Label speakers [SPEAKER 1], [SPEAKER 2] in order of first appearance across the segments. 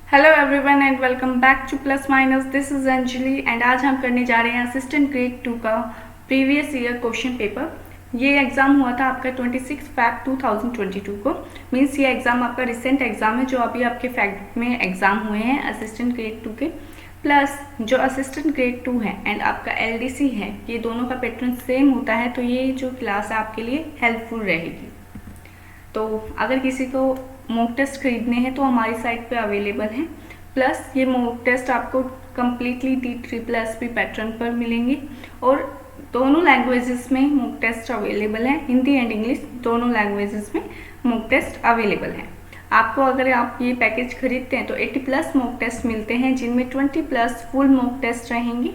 [SPEAKER 1] Hello everyone and welcome back two plus minus. This is Anjali and आज हम करने जा रहे हैं असिस्टेंट ग्रेड 2 का प्रीवियस ईयर क्वेश्चन पेपर। ये एग्ज़ाम हुआ था आपका 26 फैब 2022 को। मीन्स ये एग्ज़ाम आपका रिसेंट एग्ज़ाम है जो अभी आपके फैक्ट में एग्ज़ाम हुए हैं असिस्टेंट ग्रेड 2 के। प्लस जो असिस्टेंट ग्रेड 2 है एंड आपका LDC है, ये दोनों का पैटर्न सेम होता है, तो ये जो क्लास है आपके लिए हेल्पफुल रहेगी। तो अगर किसी को मॉक टेस्ट खरीदने हैं तो हमारी साइट पे अवेलेबल हैं। प्लस ये मॉक टेस्ट आपको कम्प्लीटली DSSS पैटर्न पर मिलेंगे और दोनों लैंग्वेजेस में मॉक टेस्ट अवेलेबल है। हिंदी एंड इंग्लिश दोनों लैंग्वेजेस में मॉक टेस्ट अवेलेबल है। आपको अगर आप ये पैकेज खरीदते हैं तो 80+ मॉक टेस्ट मिलते हैं, जिनमें 20+ फुल मॉक टेस्ट रहेंगे,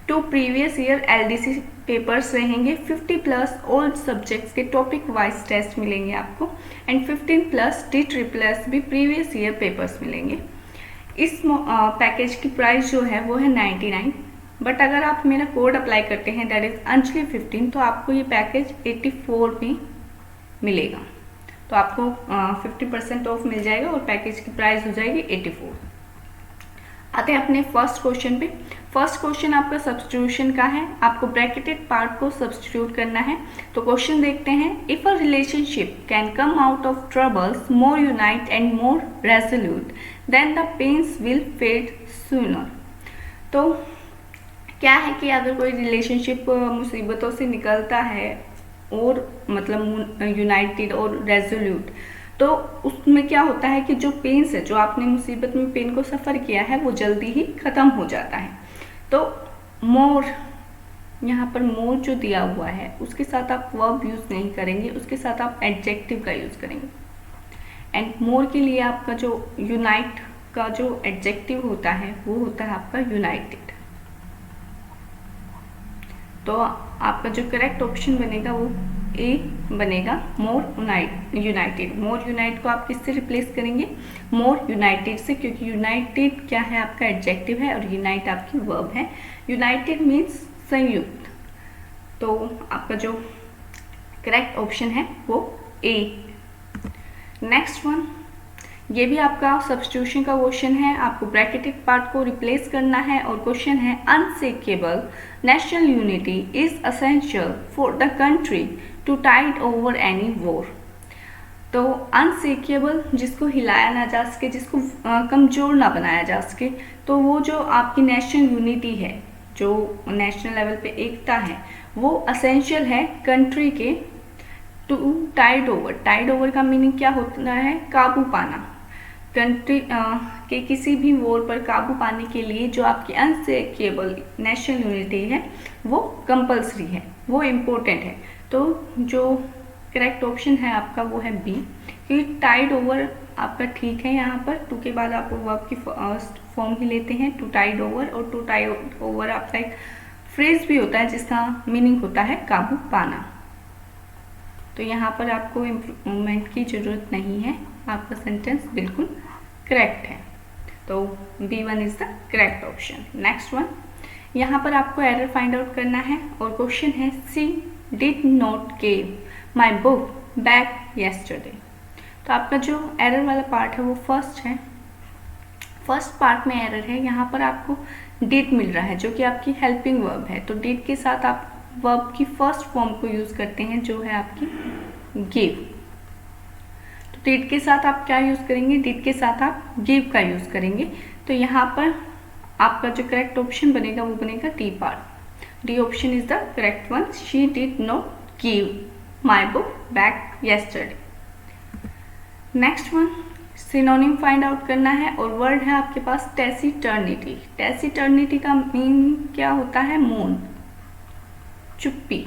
[SPEAKER 1] 2 प्रीवियस ईयर LDC पेपर्स रहेंगे, 50+ ओल्ड सब्जेक्ट्स के टॉपिक वाइज टेस्ट मिलेंगे आपको एंड 15+ DSSS भी प्रीवियस ईयर पेपर्स मिलेंगे। इस पैकेज की प्राइस जो है वो है 99, बट अगर आप मेरा कोड अप्लाई करते हैं दैट इज अंजलि 15 तो आपको ये पैकेज 84 में मिलेगा। तो आपको 50% ऑफ मिल जाएगा और पैकेज की प्राइस हो जाएगी 84। आते हैं अपने फर्स्ट क्वेश्चन पे। फर्स्ट क्वेश्चन आपका सब्स्टिट्यूशन का है, आपको ब्रैकेटेड पार्ट को सब्स्टिट्यूट करना है। तो क्वेश्चन देखते हैं। If a relationship can come out of troubles more united and more resolute then the pains will fade sooner. तो क्या है कि अगर कोई रिलेशनशिप मुसीबतों से निकलता है और मतलब यूनाइटेड और रेजोल्यूट, तो उसमें क्या होता है कि जो पेन्स है, जो आपने मुसीबत में पेन को सफ़र किया है, वो जल्दी ही ख़त्म हो जाता है। तो मोर, यहाँ पर मोर जो दिया हुआ है उसके साथ आप वर्ब यूज़ नहीं करेंगे, उसके साथ आप एडजेक्टिव का यूज़ करेंगे। एंड मोर के लिए आपका जो यूनाइट का जो एडजेक्टिव होता है वो होता है आपका यूनाइटेड। तो आपका जो करेक्ट ऑप्शन बनेगा वो ए बनेगा, मोर यूनाइटेड। मोर यूनाइट को आप किससे रिप्लेस करेंगे? मोर यूनाइटेड से, क्योंकि यूनाइटेड क्या है आपका एडजेक्टिव है और यूनाइट आपकी वर्ब है। यूनाइटेड मीन्स संयुक्त। तो आपका जो करेक्ट ऑप्शन है वो ए। नेक्स्ट वन, ये भी आपका सब्स्टिट्यूशन का क्वेश्चन है। आपको ब्रैकेटेड पार्ट को रिप्लेस करना है और क्वेश्चन है unshakeable national unity is essential for the country to tide over any war. तो अनशेकेबल, जिसको हिलाया ना जा सके, जिसको कमजोर ना बनाया जा सके, तो वो जो आपकी नेशनल यूनिटी है, जो नेशनल लेवल पे एकता है, वो असेंशियल है कंट्री के to tide over. Tide over का मीनिंग क्या होता है? काबू पाना। कंट्री के किसी भी वॉर पर काबू पाने के लिए जो आपकी अनशेकेबल नेशनल यूनिटी है वो कंपल्सरी है, वो इम्पोर्टेंट है। तो जो करेक्ट ऑप्शन है आपका वो है बी, क्योंकि टाइड ओवर आपका ठीक है। यहाँ पर टू के बाद आप वर्ब की फॉर्म ही लेते हैं, टू टाइड ओवर, और टू टाइड ओवर आपका एक फ्रेज भी होता है जिसका मीनिंग होता है काबू पाना। तो यहाँ पर आपको इम्प्रूवमेंट की ज़रूरत नहीं है, आपका सेंटेंस बिल्कुल करेक्ट है। तो B1 is the correct option. Next one, यहाँ पर आपको एरर फाइंड आउट करना है और क्वेश्चन है she did not give my book back yesterday. तो आपका जो एरर वाला पार्ट है वो फर्स्ट है। फर्स्ट पार्ट में एरर है, यहाँ पर आपको डिड मिल रहा है जो कि आपकी हेल्पिंग वर्ब है। तो डिड के साथ आप वर्ब की फर्स्ट फॉर्म को यूज़ करते हैं जो है आपकी गिव। तो डिड के साथ आप क्या यूज़ करेंगे? डिड के साथ आप गिव का यूज़ करेंगे। तो यहाँ पर आपका जो करेक्ट ऑप्शन बनेगा वो बनेगा D part. D option is the correct one. She did not give my book back yesterday. Next one, synonym find out करना है और वर्ड है आपके पास टैसिटर्निटी। टैसिटर्निटी का मीनिंग क्या होता है? मौन, चुप्पी।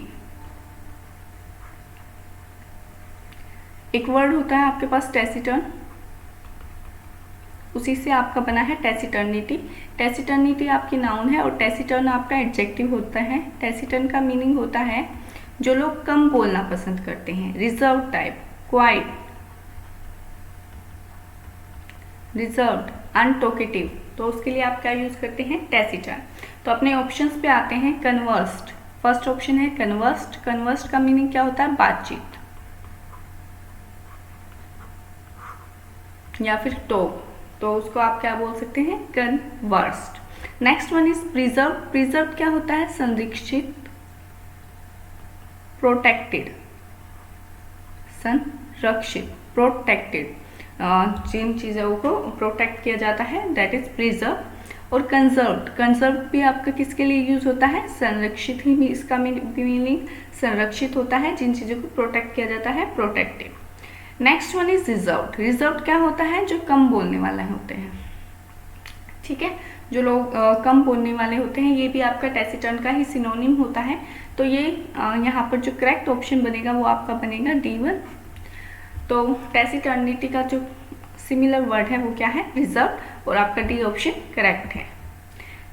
[SPEAKER 1] एक वर्ड होता है आपके पास टैसिटर्न, उसी से आपका बना है टैसिटर्निटी। टैसिटर्निटी आपकी नाउन है और टैसिटर्न आपका एडजेक्टिव होता है। टैसिटर्न का मीनिंग होता है जो लोग कम बोलना पसंद करते हैं, रिजर्व टाइप, क्वाइट, रिजर्व्ड, अनटॉकेटिव। तो उसके लिए आप क्या यूज करते हैं? टैसिटर्न। तो अपने ऑप्शंस पे आते हैं। कन्वर्स्ड, फर्स्ट ऑप्शन है कन्वर्स्ड। कन्वर्स्ड का मीनिंग क्या होता है? बातचीत या फिर टॉक। तो उसको आप क्या बोल सकते हैं, conversed. Next one is preserve. Preserve क्या होता है, संरक्षित, प्रोटेक्टेड, संरक्षित, प्रोटेक्टेड, जिन चीज़ों को प्रोटेक्ट किया जाता है दैट इज प्रिजर्व। और कंजर्व्ड, कंजर्व भी आपका किसके लिए यूज होता है, संरक्षित ही इसका मीनिंग संरक्षित होता है, जिन चीज़ों को प्रोटेक्ट किया जाता है, protected. Next one is reserved. Reserved क्या होता है, जो कम बोलने वाले होते हैं, ठीक है, जो लोग कम बोलने वाले होते हैं, ये भी आपका टैसिटर्न का ही सिनोनिम होता है। तो ये यहाँ पर जो करेक्ट ऑप्शन बनेगा वो आपका बनेगा D1। तो टैसिटर्निटी का जो सिमिलर वर्ड है वो क्या है, रिजर्व, और आपका डी ऑप्शन करेक्ट है।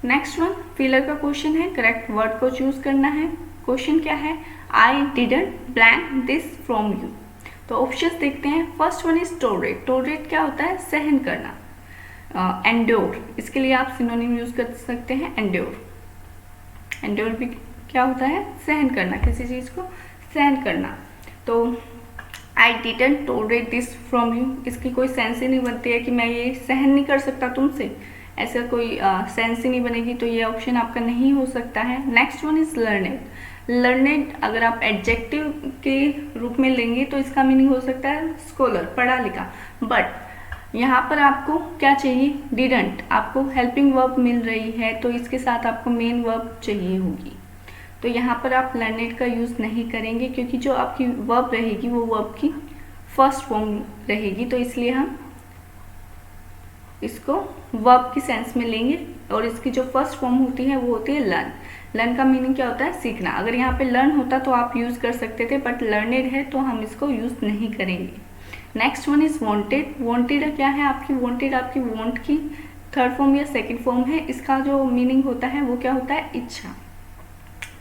[SPEAKER 1] नेक्स्ट वन फिलर का क्वेश्चन है, करेक्ट वर्ड को चूज करना है। क्वेश्चन क्या है, I didn't blank this from you. तो ऑप्शंस देखते हैं। First one is tolerate. Tolerate क्या होता है, सहन करना। एंड्योर, इसके लिए आप सिनोनिम यूज कर सकते हैं, एंड्योर। एंड्योर भी क्या होता है, सहन करना, किसी चीज को सहन करना। तो I didn't tolerate this from you, इसकी कोई सेंस ही नहीं बनती है कि मैं ये सहन नहीं कर सकता तुमसे, ऐसा कोई सेंस ही नहीं बनेगी, तो ये ऑप्शन आपका नहीं हो सकता है। Next one is learned. Learned अगर आप एडजेक्टिव के रूप में लेंगे तो इसका मीनिंग हो सकता है स्कॉलर, पढ़ा लिखा, बट यहाँ पर आपको क्या चाहिए, डिडंट, आपको हेल्पिंग वर्ब मिल रही है तो इसके साथ आपको मेन वर्ब चाहिए होगी। तो यहाँ पर आप लर्नेड का यूज़ नहीं करेंगे क्योंकि जो आपकी वर्ब रहेगी वो वर्ब की फर्स्ट फॉर्म रहेगी, तो इसलिए हम इसको वर्ब की सेंस में लेंगे। और इसकी जो फर्स्ट फॉर्म होती है वो होती है लर्न। लर्न का मीनिंग क्या होता है, सीखना। अगर यहाँ पे लर्न होता तो आप यूज़ कर सकते थे, बट लर्नेड है तो हम इसको यूज़ नहीं करेंगे। Next one is wanted. Wanted क्या है आपकी, वांटेड आपकी वांट की थर्ड फॉर्म या सेकंड फॉर्म है। इसका जो मीनिंग होता है वो क्या होता है, इच्छा,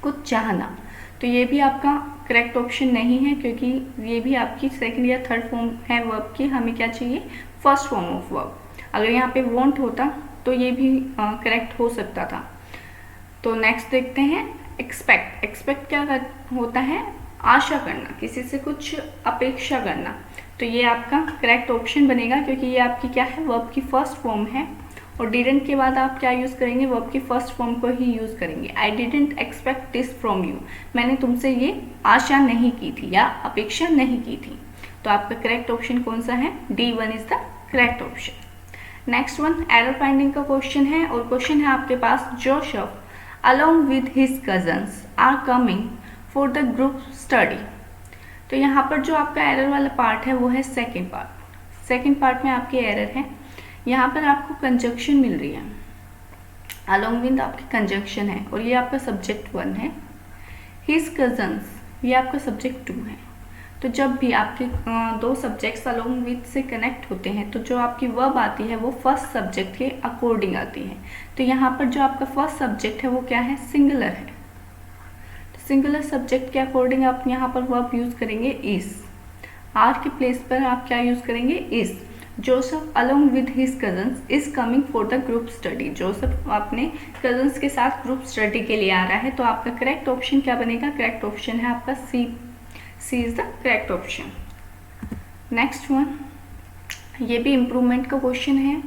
[SPEAKER 1] कुछ चाहना। तो ये भी आपका करेक्ट ऑप्शन नहीं है क्योंकि ये भी आपकी सेकंड या थर्ड फॉर्म है वर्ब की, हमें क्या चाहिए, फर्स्ट फॉर्म ऑफ वर्ब। अगर यहाँ पे वांट होता तो ये भी करेक्ट हो सकता था। तो नेक्स्ट देखते हैं एक्सपेक्ट। एक्सपेक्ट क्या होता है, आशा करना, किसी से कुछ अपेक्षा करना। तो ये आपका करेक्ट ऑप्शन बनेगा क्योंकि ये आपकी क्या है, वर्ब की फर्स्ट फॉर्म है। और डिडंट के बाद आप क्या यूज़ करेंगे, वर्ब की फर्स्ट फॉर्म को ही यूज़ करेंगे। I didn't expect this from you, मैंने तुमसे ये आशा नहीं की थी या अपेक्षा नहीं की थी। तो आपका करेक्ट ऑप्शन कौन सा है, D1 is the correct option. Next one error finding का क्वेश्चन है, और क्वेश्चन है आपके पास, Joseph along with his cousins are coming for the group study। तो यहाँ पर जो आपका एरर वाला पार्ट है वो है सेकेंड पार्ट। सेकेंड पार्ट में आपकी एरर है, यहाँ पर आपको कंजक्शन मिल रही है, along with आपकी कंजक्शन है, और ये आपका सब्जेक्ट 1 है। his cousins ये आपका सब्जेक्ट 2 है। तो जब भी आपके दो सब्जेक्ट्स along with से कनेक्ट होते हैं तो जो आपकी वर्ब आती है वो फर्स्ट सब्जेक्ट के अकॉर्डिंग आती है। तो यहाँ पर जो आपका फर्स्ट सब्जेक्ट है वो क्या है, सिंगुलर है। तो सिंगुलर सब्जेक्ट के अकॉर्डिंग आप यहाँ पर वर्ब यूज़ करेंगे इज। आर के प्लेस पर आप क्या यूज़ करेंगे, is. Joseph along with his cousins is coming for the group study। Joseph अपने कजन्स के साथ ग्रुप स्टडी के लिए आ रहा है। तो आपका करेक्ट ऑप्शन क्या बनेगा, करेक्ट ऑप्शन है आपका सी। C is the correct option। Next one, ये भी इम्प्रूवमेंट का क्वेश्चन है।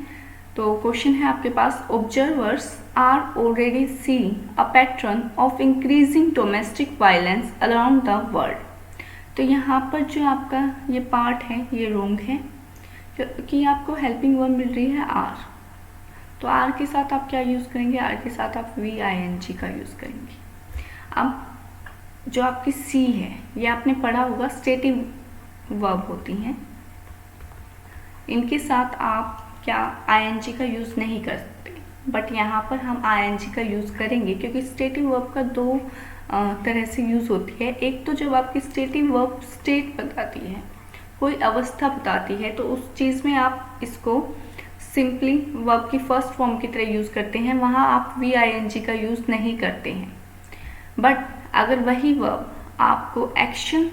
[SPEAKER 1] तो क्वेश्चन है आपके पास, observers are already see a pattern of increasing domestic violence around the world. तो यहाँ पर जो आपका ये पार्ट है ये रॉन्ग है क्योंकि आपको हेल्पिंग वर्ब मिल रही है आर। तो आर के साथ आप क्या यूज़ करेंगे, आर के साथ आप VING का यूज़ करेंगे। अब जो आपकी सी है ये आपने पढ़ा होगा, स्टेटिव वर्ब होती हैं, इनके साथ आप क्या ING का यूज़ नहीं कर सकते, बट यहाँ पर हम ING का यूज़ करेंगे क्योंकि स्टेटिव वर्ब का दो तरह से यूज़ होती है। एक तो जब आपकी स्टेटिव वर्ब स्टेट बताती है, कोई अवस्था बताती है, तो उस चीज़ में आप इसको सिंपली वर्ब की फर्स्ट फॉर्म की तरह यूज़ करते हैं, वहाँ आप VING का यूज़ नहीं करते हैं। बट अगर वही वर्ब आपको एक्शन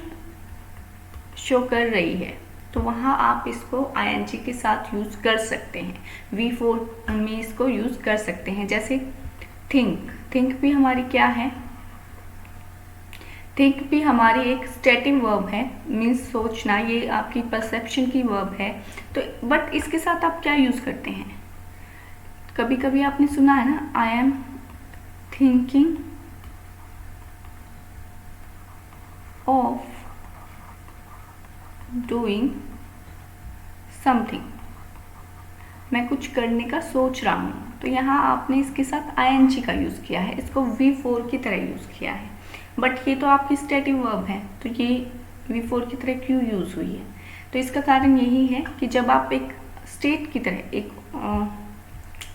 [SPEAKER 1] शो कर रही है तो वहाँ आप इसको ING के साथ यूज़ कर सकते हैं, V4 में इसको यूज़ कर सकते हैं। जैसे थिंक, थिंक भी हमारी क्या है, थिंक भी हमारी एक स्टेटिव वर्ब है, मीन्स सोचना, ये आपकी परसेप्शन की वर्ब है। तो बट इसके साथ आप क्या यूज़ करते हैं? कभी कभी आपने सुना है ना, I am thinking of doing something, मैं कुछ करने का सोच रहा हूँ। तो यहाँ आपने इसके साथ ing का यूज़ किया है, इसको V4 की तरह यूज़ किया है, बट ये तो आपकी स्टेटिव वर्ब है, तो ये V4 की तरह क्यों यूज़ हुई है? तो इसका कारण यही है कि जब आप एक स्टेट की तरह, एक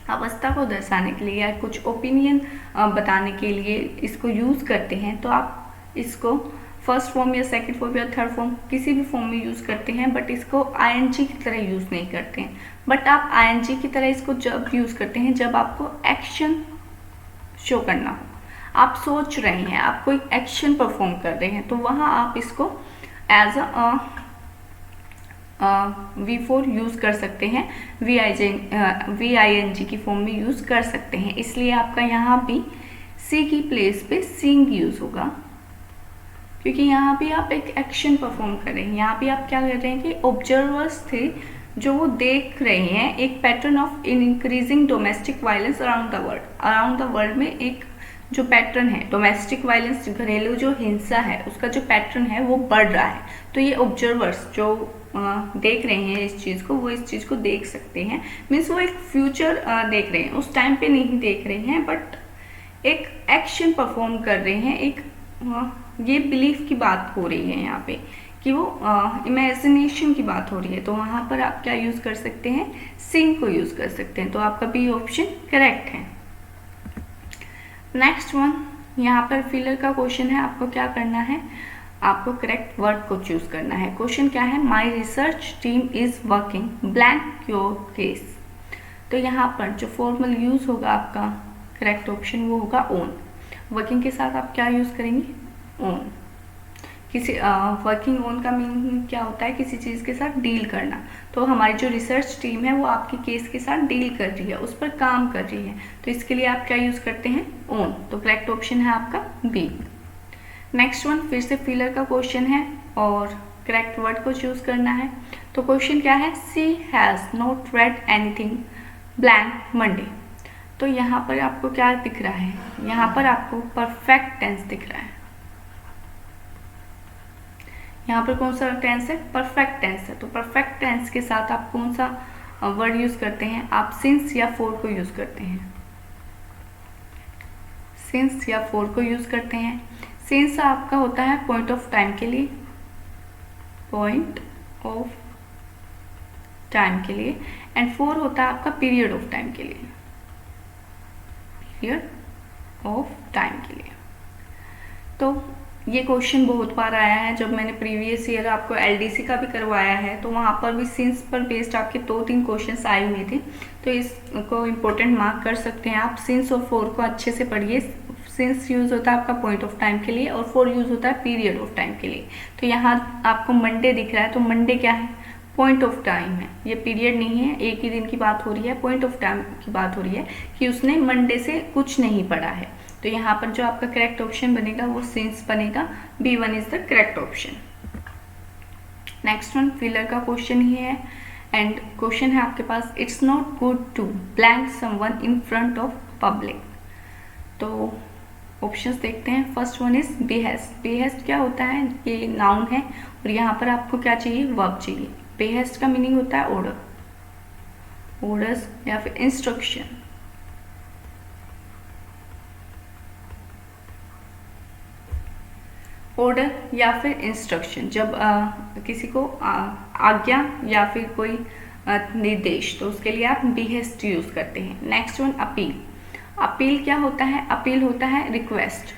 [SPEAKER 1] अवस्था को दर्शाने के लिए या कुछ ओपिनियन बताने के लिए इसको यूज़ करते हैं, तो आप इसको फर्स्ट फॉर्म या सेकंड फॉर्म या थर्ड फॉर्म किसी भी फॉर्म में यूज़ करते हैं, बट इसको ing की तरह यूज़ नहीं करते हैं। बट आप ing की तरह इसको जब यूज़ करते हैं जब आपको एक्शन शो करना हो, आप सोच रहे हैं, आप कोई एक्शन परफॉर्म कर रहे हैं, तो वहाँ आप इसको एज V4 यूज़ कर सकते हैं, VING की फॉर्म में यूज़ कर सकते हैं। इसलिए आपका यहाँ भी C की प्लेस पे सिंग यूज़ होगा, क्योंकि यहाँ भी आप एक एक्शन परफॉर्म कर रहे हैं। यहाँ भी आप क्या कर रहे हैं कि ऑब्जर्वर्स थे जो वो देख रहे हैं एक pattern of increasing domestic violence around the world. Around the world में एक जो पैटर्न है डोमेस्टिक वायलेंस, घरेलू जो हिंसा है उसका जो पैटर्न है वो बढ़ रहा है। तो ये ऑब्जर्वर्स जो देख रहे हैं इस चीज़ को, वो इस चीज़ को देख सकते हैं, मीन्स वो एक फ्यूचर देख रहे हैं, उस टाइम पे नहीं देख रहे हैं, बट एक एक्शन परफॉर्म कर रहे हैं। एक ये बिलीफ की बात हो रही है यहाँ पे कि वो इमेजिनेशन की बात हो रही है, तो वहाँ पर आप क्या यूज़ कर सकते हैं? सिंग को यूज़ कर सकते हैं। तो आपका बी ऑप्शन करेक्ट है। नेक्स्ट वन, यहाँ पर फिलर का क्वेश्चन है, आपको क्या करना है? आपको करेक्ट वर्ड को चूज करना है। क्वेश्चन क्या है? My research team is working blank your case. तो यहाँ पर जो फॉर्मल यूज होगा आपका करेक्ट ऑप्शन वो होगा ओन। वर्किंग के साथ आप क्या यूज करेंगे? ओन। किसी वर्किंग ऑन का मीनिंग क्या होता है? किसी चीज़ के साथ डील करना। तो हमारी जो रिसर्च टीम है वो आपकी केस के साथ डील कर रही है, उस पर काम कर रही है, तो इसके लिए आप क्या यूज़ करते हैं? ओन। तो करेक्ट ऑप्शन है आपका बी। नेक्स्ट वन, फिर से फिलर का क्वेश्चन है और करेक्ट वर्ड को चूज करना है। तो क्वेश्चन क्या है? She has not read anything blank Monday. तो यहाँ पर आपको क्या दिख रहा है? यहाँ पर आपको परफेक्ट टेंस दिख रहा है। यहाँ पर कौन सा टेंस है? परफेक्ट टेंस है। तो परफेक्ट टेंस के साथ आप कौन सा वर्ड यूज करते हैं? आप सिंस या फोर को यूज करते हैं। सिंस या फोर को यूज करते हैं। सिंस आपका होता है पॉइंट ऑफ टाइम के लिए, पॉइंट ऑफ टाइम के लिए, एंड फोर होता है आपका पीरियड ऑफ टाइम के लिए, पीरियड ऑफ टाइम के लिए। तो ये क्वेश्चन बहुत बार आया है। जब मैंने प्रीवियस ईयर आपको एलडीसी का भी करवाया है तो वहाँ पर भी सिंस पर बेस्ड आपके 2-3 क्वेश्चंस आए हुए थे, तो इसको इम्पोर्टेंट मार्क कर सकते हैं आप। सिंस और फोर को अच्छे से पढ़िए। सिंस यूज होता है आपका पॉइंट ऑफ टाइम के लिए और फोर यूज होता है पीरियड ऑफ टाइम के लिए। तो यहाँ आपको मंडे दिख रहा है, तो मंडे क्या है? पॉइंट ऑफ टाइम है, ये पीरियड नहीं है, एक ही दिन की बात हो रही है, पॉइंट ऑफ टाइम की बात हो रही है कि उसने मंडे से कुछ नहीं पढ़ा है। तो यहाँ पर जो आपका करेक्ट ऑप्शन बनेगा वो सिंस बनेगा। B1 is the correct option. Next one filler का क्वेश्चन ही है एंड क्वेश्चन है आपके पास, it's not good to blank someone in front of public. तो ऑप्शंस देखते हैं। First one is behest. Behest क्या होता है? ये नाउन है और यहाँ पर आपको क्या चाहिए? वर्ब चाहिए। बेहेस्ट का मीनिंग होता है ऑर्डर, ऑर्डर्स या फिर इंस्ट्रक्शन। ऑर्डर या फिर इंस्ट्रक्शन, जब किसी को आज्ञा या फिर कोई निर्देश, तो उसके लिए आप बेहेस्ट यूज करते हैं। Next one appeal. अपील क्या होता है? अपील होता है रिक्वेस्ट।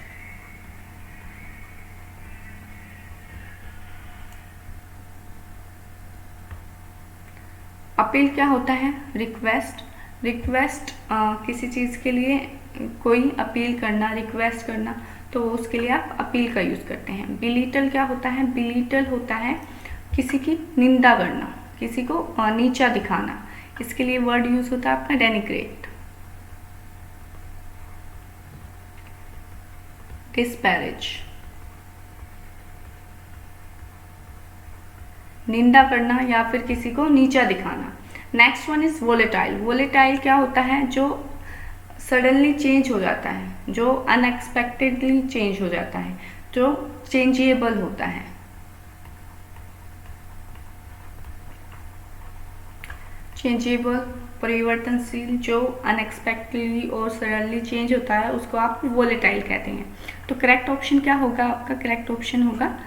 [SPEAKER 1] अपील क्या होता है? रिक्वेस्ट। रिक्वेस्ट किसी चीज़ के लिए कोई अपील करना, रिक्वेस्ट करना, तो उसके लिए आप अपील का यूज़ करते हैं। बिलीटल क्या होता है? बिलीटल होता है किसी की निंदा करना, किसी को नीचा दिखाना। इसके लिए वर्ड यूज होता है आपका डेनिग्रेट, डिस्पैरेज। निंदा करना या फिर किसी को नीचा दिखाना। Next one is volatile. Volatile क्या होता है? जो सडनली चेंज हो जाता है, जो अनएक्सपेक्टेडली चेंज हो जाता है, जो चेंजेबल होता है। चेंजेबल, परिवर्तनशील, जो अनएक्सपेक्टेडली और सडनली चेंज होता है उसको आप वोलेटाइल कहते हैं। तो करेक्ट ऑप्शन क्या होगा आपका? करेक्ट ऑप्शन होगा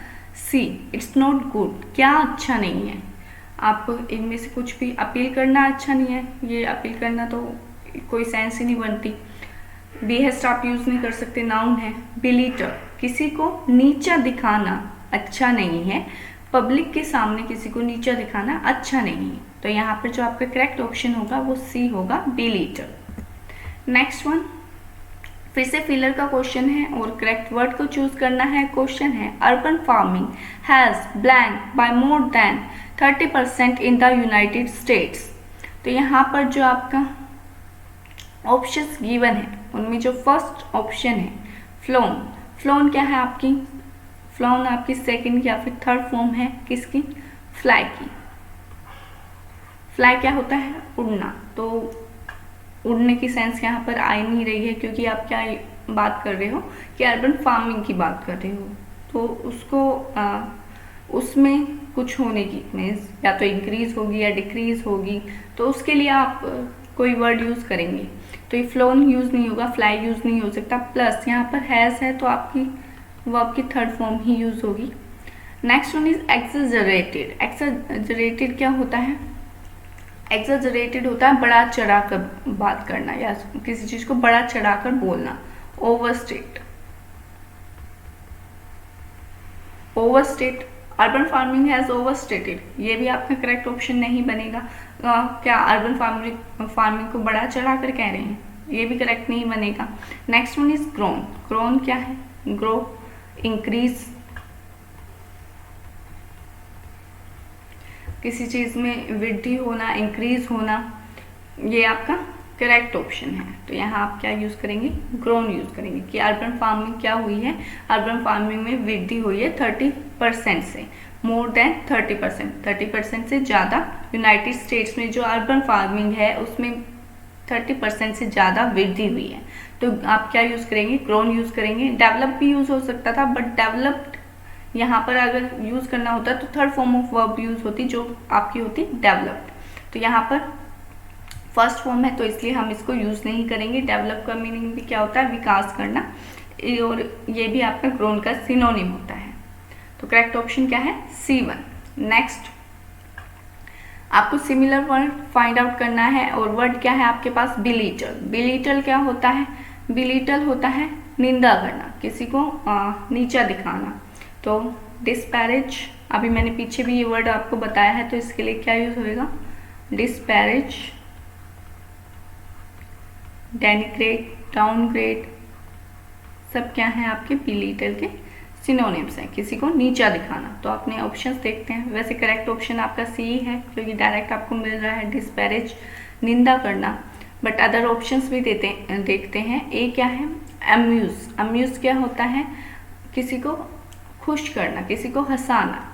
[SPEAKER 1] सी, इट्स नॉट गुड। क्या अच्छा नहीं है? आपको इनमें से कुछ भी अपील करना अच्छा नहीं है, ये अपील करना तो कोई सेंस ही नहीं बनती। बेहस्ट आप यूज नहीं कर सकते, नाउन है। बिलीटर, किसी को नीचा दिखाना अच्छा नहीं है, पब्लिक के सामने किसी को नीचा दिखाना अच्छा नहीं है। तो यहाँ पर जो आपका करेक्ट ऑप्शन होगा वो सी होगा, बिलीटर। नेक्स्ट वन, फिर से फिलर का क्वेश्चन है और करेक्ट वर्ड को चूज करना है। क्वेश्चन है urban farming has blank by more than 30% in the United States. तो यहाँ पर जो आपका ऑप्शंस गिवन है उनमें जो फर्स्ट ऑप्शन है फ्लोन। फ्लोन क्या है आपकी? फ्लोन आपकी सेकंड या फिर थर्ड फॉर्म है किसकी? फ्लाई की। फ्लाई क्या होता है? उड़ना। तो उड़ने की सेंस यहाँ पर आ नहीं रही है, क्योंकि आप क्या बात कर रहे हो कि अर्बन फार्मिंग की बात कर रहे हो, तो उसको उसमें कुछ होने की मीन्स या तो इंक्रीज होगी या डिक्रीज होगी, तो उसके लिए आप कोई वर्ड यूज करेंगे। तो ये फ्लोन यूज नहीं होगा, फ्लाई यूज नहीं हो सकता। प्लस यहाँ पर हैज है तो आपकी वर्ब की थर्ड फॉर्म ही यूज होगी। Next one is एक्सेजरेटेड। एक्सेजरेटेड क्या होता है? एक्सेजरेटेड होता है बड़ा चढ़ा कर बात करना या किसी चीज को बड़ा चढ़ा कर बोलना। Overstate, overstate, urban farming has overstated, ये भी आपका करेक्ट ऑप्शन नहीं बनेगा। क्या अर्बन फार्मिंग को बड़ा चढ़ा कर कह रहे हैं? ये भी करेक्ट नहीं बनेगा। Next one is grown. Grown क्या है? ग्रो, इंक्रीज, किसी चीज में वृद्धि होना, इंक्रीज होना, ये आपका करेक्ट ऑप्शन है। तो यहाँ आप क्या यूज करेंगे? ग्रोन यूज करेंगे कि अर्बन फार्मिंग क्या हुई है? अर्बन फार्मिंग में वृद्धि हुई है 30% से, मोर देन 30%, 30% से ज़्यादा। यूनाइटेड स्टेट्स में जो अर्बन फार्मिंग है उसमें 30% से ज़्यादा वृद्धि हुई है। तो आप क्या यूज करेंगे? ग्रोन यूज करेंगे। डेवलप भी यूज हो सकता था, बट डेवलप्ड यहाँ पर अगर यूज करना होता तो third form of verb use होती, जो आपकी होती डेवलप्ड। तो यहाँ पर फर्स्ट फॉर्म है तो इसलिए हम इसको यूज नहीं करेंगे। डेवलप का मीनिंग भी क्या होता है? विकास करना, और ये भी आपका ग्रोन का सिनोनिम होता है। तो करेक्ट ऑप्शन क्या है? C1। नेक्स्ट, आपको सिमिलर वर्ड फाइंड आउट करना है और वर्ड क्या है आपके पास? बिलीटल। बिलीटल क्या होता है? बिलीटल होता है निंदा करना, किसी को नीचा दिखाना। तो डिस्पैरेज, अभी मैंने पीछे भी ये वर्ड आपको बताया है, तो इसके लिए क्या यूज होएगा? डिस्पैरेज, डेनिग्रेट, डाउनग्रेड, सब क्या है आपके बिलीटल के सिनोनिम्स हैं, किसी को नीचा दिखाना। तो अपने ऑप्शंस देखते हैं। वैसे करेक्ट ऑप्शन आपका सी है, क्योंकि डायरेक्ट आपको मिल रहा है डिस्पैरेज, निंदा करना। बट अदर ऑप्शंस भी देखते हैं। ए क्या है? अम्यूज। अम्यूज क्या होता है? किसी को खुश करना, किसी को हंसाना।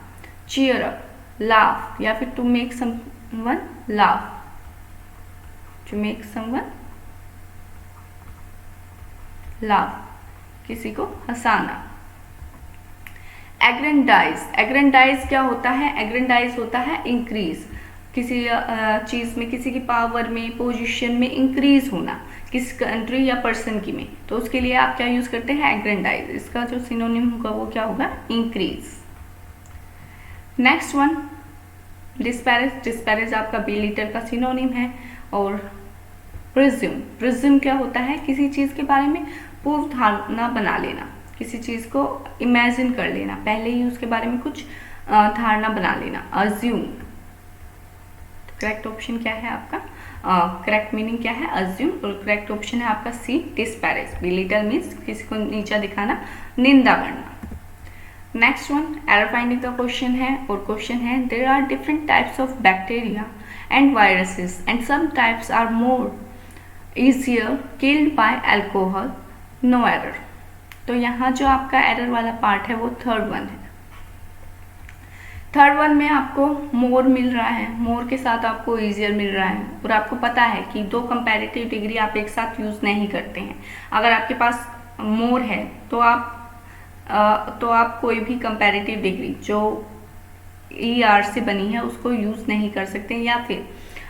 [SPEAKER 1] चीयर अप, लाफ, या फिर to make someone laugh, to make someone laugh, किसी को हंसाना। एग्रेंडाइज, एग्रेंडाइज क्या होता है? एग्रेंडाइज होता है इंक्रीज, किसी चीज में, किसी की पावर में, पोजीशन में इंक्रीज होना, किसी कंट्री या पर्सन की में। तो उसके लिए आप क्या यूज करते हैं? एग्रेंडाइज। इसका जो सिनोनिम होगा वो क्या होगा? Increase. Next one, disparage. Disparage आपका बिलीटल का सिनोनिम है। और प्रिज्यूम, प्रिज्यूम क्या होता है? किसी चीज के बारे में पूर्व धारणा बना लेना, किसी चीज को इमेजिन कर लेना, पहले ही उसके बारे में कुछ धारणा बना लेना। अज्यूम, करेक्ट ऑप्शन क्या है आपका? करेक्ट मीनिंग क्या है? अज्यूम। और करेक्ट ऑप्शन है आपका सी, डिस्पैरेज। बिलीटल मीन्स किसी को नीचा दिखाना, निंदा करना। नेक्स्ट वन, एरर फाइंडिंग का क्वेश्चन है और क्वेश्चन है there are different types of bacteria and viruses and some types are more easier killed by alcohol, no error. तो यहाँ जो आपका एरर वाला पार्ट है वो थर्ड वन है। थर्ड वन में आपको मोर मिल रहा है, मोर के साथ आपको ईजियर मिल रहा है, और आपको पता है कि दो कंपैरेटिव डिग्री आप एक साथ यूज़ नहीं करते हैं। अगर आपके पास मोर है तो आप कोई भी कंपैरेटिव डिग्री जो ER से बनी है उसको यूज़ नहीं कर सकते, या फिर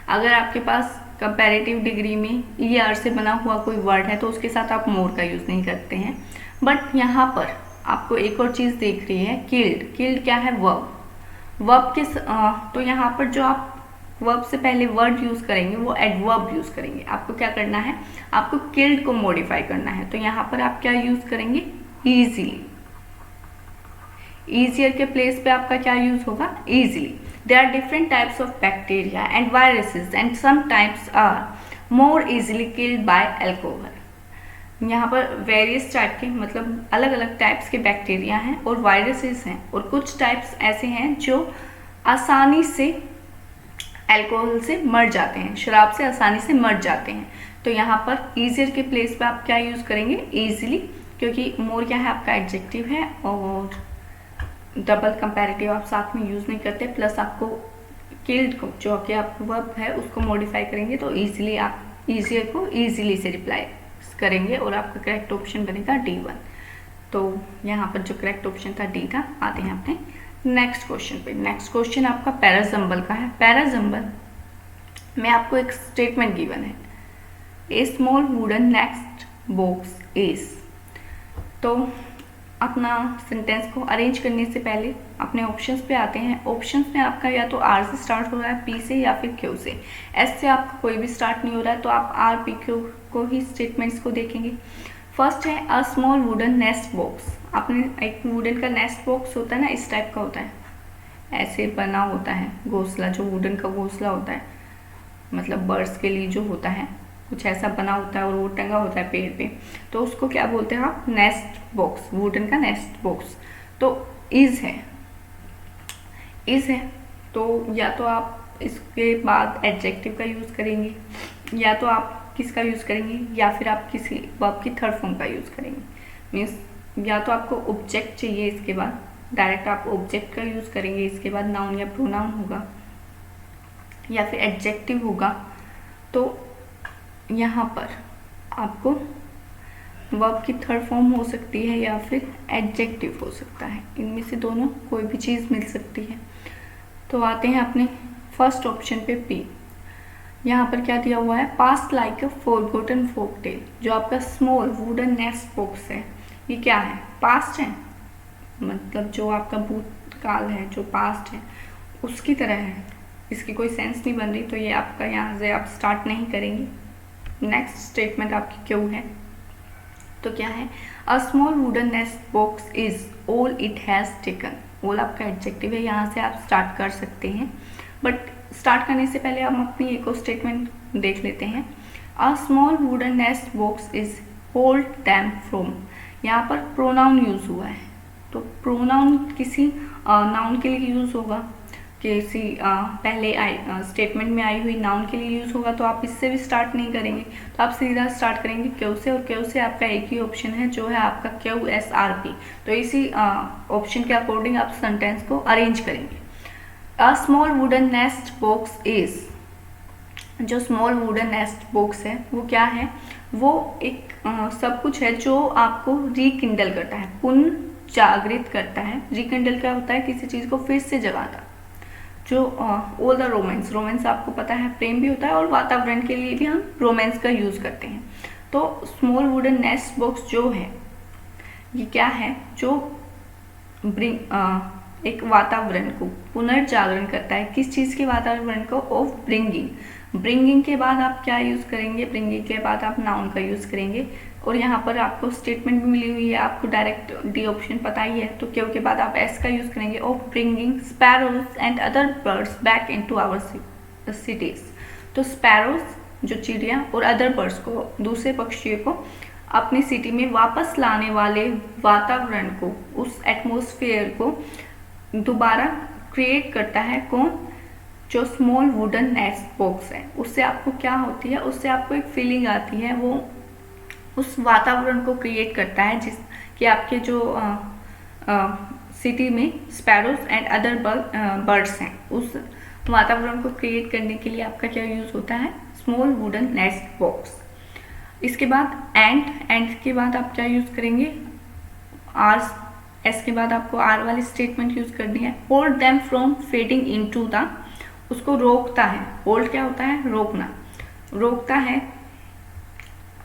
[SPEAKER 1] अगर आपके पास कंपैरेटिव डिग्री में ER से बना हुआ कोई वर्ड है तो उसके साथ आप मोर का यूज़ नहीं करते हैं। बट यहाँ पर आपको एक और चीज़ देख रही है, किल्ड। किल्ड क्या है? वर्ब के तो यहाँ पर जो आप वर्ब से पहले वर्ड यूज़ करेंगे वो एडवर्ब यूज़ करेंगे। आपको क्या करना है? आपको किल्ड को मॉडिफाई करना है। तो यहाँ पर आप क्या यूज़ करेंगे? ईजिली। ईजियर के प्लेस पे आपका क्या यूज़ होगा? Easily. There are different types of bacteria and viruses and some types are more easily killed by alcohol. यहाँ पर वेरियस टाइप के मतलब अलग अलग टाइप्स के बैक्टीरिया हैं और वायरसेस हैं, और कुछ टाइप्स ऐसे हैं जो आसानी से अल्कोहल से मर जाते हैं, शराब से आसानी से मर जाते हैं। तो यहाँ पर ईजियर के प्लेस पे आप क्या यूज़ करेंगे? ईजिली, क्योंकि मोर क्या है? आपका एडजेक्टिव है, और डबल कंपैरेटिव आप साथ में यूज़ नहीं करते, प्लस आपको किल्ड को जो कि आपका वर्ब है उसको मॉडिफाई करेंगे, तो ईजिली आप ईजियर को ईजिली से रिप्लाई करेंगे और आपका करेक्ट ऑप्शन बनेगा D1। तो यहाँ पर जो करेक्ट ऑप्शन था D था। आते हैं अपने नेक्स्ट क्वेश्चन पे। नेक्स्ट क्वेश्चन आपका पैराजम्बल का है। पैराजम्बल में आपको एक स्टेटमेंट गिवन है, a small wooden nest box is. तो अपना सेंटेंस को अरेंज करने से पहले अपने ऑप्शंस पे आते हैं। ऑप्शंस में आपका या तो R से स्टार्ट हो रहा है, P से, या फिर Q से। S से आपका कोई भी स्टार्ट नहीं हो रहा है, तो आप R, P, Q को ही स्टेटमेंट्स को देखेंगे। फर्स्ट है a small wooden nest box. आपने एक वुडन का नेस्ट बॉक्स होता है ना, इस टाइप का होता है, ऐसे बना होता है घोंसला, जो वुडन का घोंसला होता है, मतलब बर्ड्स के लिए जो होता है, कुछ ऐसा बना होता है और वो टंगा होता है पेड़ पे, तो उसको क्या बोलते हैं आप? नेस्ट बॉक्स, वुडन का नेस्ट बॉक्स। तो इज है, तो या तो आप इसके बाद एडजेक्टिव का यूज़ करेंगे, या तो आप किसका यूज़ करेंगे, या फिर आप किसी वर्ब की थर्ड फॉर्म का यूज़ करेंगे। मीन्स या तो आपको ऑब्जेक्ट चाहिए, इसके बाद डायरेक्ट आप ऑब्जेक्ट का यूज़ करेंगे, इसके बाद नाउन या प्रोनाउन होगा, या फिर एडजेक्टिव होगा। तो यहाँ पर आपको वर्ब की थर्ड फॉर्म हो सकती है या फिर एडजेक्टिव हो सकता है, इनमें से दोनों कोई भी चीज़ मिल सकती है। तो आते हैं अपने फर्स्ट ऑप्शन पे, P। यहाँ पर क्या दिया हुआ है? Past like a forgotten folk tale. जो आपका स्मॉल वुडन नेस्ट बॉक्स है, ये क्या है? पास्ट है, मतलब जो आपका भूतकाल है, जो पास्ट है, उसकी तरह है। इसकी कोई सेंस नहीं बन रही, तो ये आपका यहाँ से आप स्टार्ट नहीं करेंगे। नेक्स्ट स्टेटमेंट आपकी क्यों है? तो क्या है? A small wooden nest box is all it has taken. All आपका एडजेक्टिव है, यहाँ से आप स्टार्ट कर सकते हैं, बट स्टार्ट करने से पहले हम अपनी एक और स्टेटमेंट देख लेते हैं। A small wooden nest box is hold them from. यहाँ पर प्रोनाउन यूज़ हुआ है, तो प्रोनाउन किसी नाउन के लिए यूज़ होगा, किसी पहले स्टेटमेंट में आई हुई नाउन के लिए यूज़ होगा, तो आप इससे भी स्टार्ट नहीं करेंगे, तो आप सीधा स्टार्ट करेंगे क्यू से, और क्यू से आपका एक ही ऑप्शन है जो है आपका QSRP। तो इसी ऑप्शन के अकॉर्डिंग आप सेंटेंस को अरेंज करेंगे। A small wooden nest box is, जो स्मॉल वुडन नेस्ट बॉक्स है वो क्या है? वो एक सब कुछ है जो आपको रिकिंडल करता है, पुनर्जागृत करता है। रिकिंडल क्या होता है? किसी चीज़ को फिर से जगाना। जो ऑल द रोमांस आपको पता है प्रेम भी होता है, और वातावरण के लिए भी हम रोमांस का यूज़ करते हैं। तो स्मॉल वुडन नेस्ट बॉक्स जो है ये क्या है? जो एक वातावरण को पुनर्जागरण करता है। किस चीज़ के वातावरण को? ऑफ ब्रिंगिंग के बाद आप क्या यूज़ करेंगे? ब्रिंगिंग के बाद आप नाउन का यूज़ करेंगे, और यहाँ पर आपको स्टेटमेंट भी मिली हुई है, आपको डायरेक्ट D ऑप्शन पता ही है, तो क्यों के बाद आप S का यूज़ करेंगे, of bringing sparrows and other birds back into our cities. तो स्पैरोज जो चिड़िया और अदर बर्ड्स को, दूसरे पक्षियों को अपनी सिटी में वापस लाने वाले वातावरण को, उस एटमॉस्फेयर को दोबारा क्रिएट करता है। कौन? जो स्मॉल वुडन नेस्ट बॉक्स है। उससे आपको क्या होती है? उससे आपको एक फीलिंग आती है, वो उस वातावरण को क्रिएट करता है जिस कि आपके जो सिटी में स्पैरोज एंड अदर बर्ड्स हैं, उस वातावरण को क्रिएट करने के लिए आपका क्या यूज़ होता है, स्मॉल वुडन नेस्ट बॉक्स। इसके बाद एंड के बाद आप क्या यूज़ करेंगे, आर, एस के बाद आपको आर वाली स्टेटमेंट यूज़ करनी है। Hold them from fading into the, उसको रोकता है, होल्ड क्या होता है, रोकना, रोकता है,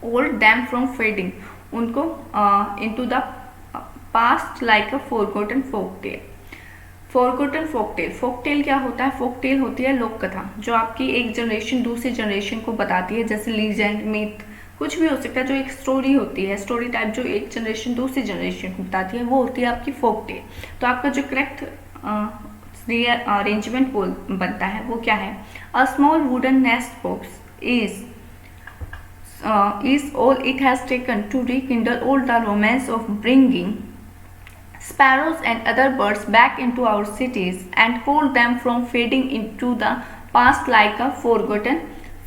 [SPEAKER 1] होल्ड देम फ्रॉम फेडिंग, उनको into the past like a forgotten folktale. Forgotten folktale, folktale क्या होता है, फोकटेल होती है लोक कथा, जो आपकी एक जनरेशन दूसरी जनरेशन को बताती है, जैसे लीजेंड, मिथ, कुछ भी हो सकता है, जो एक स्टोरी होती है, स्टोरी टाइप, जो एक जनरेशन दूसरी जनरेशन को बताती है, वो होती है आपकी फोकटेल। तो आपका जो करेक्ट अरेंजमेंट बनता है वो क्या है, a small wooden nest box is all it has taken to rekindle all the romance of bringing sparrows and other birds back into our cities and hold them from fading into the past like a forgotten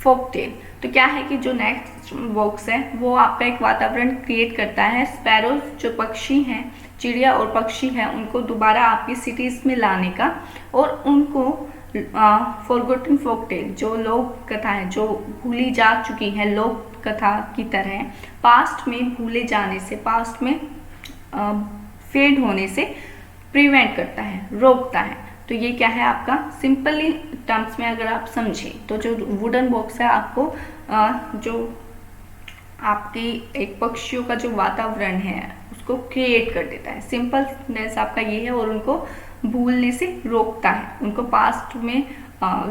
[SPEAKER 1] folktale। तो क्या है कि जो next box है वो आपका एक वातावरण क्रिएट करता है, स्पैरोज जो पक्षी हैं, चिड़िया और पक्षी हैं, उनको दोबारा आपकी सिटीज़ में लाने का, और उनको फॉरगॉटन फोकटेल जो लोक कथा है, जो भूली जा चुकी है लोक कथा की तरह, पास्ट में भूले जाने से, पास्ट में फेड होने से प्रिवेंट करता है, रोकता है। तो ये क्या है आपका, सिंपली टर्म्स में अगर आप समझें तो जो वुडन बॉक्स है आपको जो आपकी एक पक्षियों का जो वातावरण है उसको क्रिएट कर देता है, सिंपलनेस आपका ये है, और उनको भूलने से रोकता है, उनको पास्ट में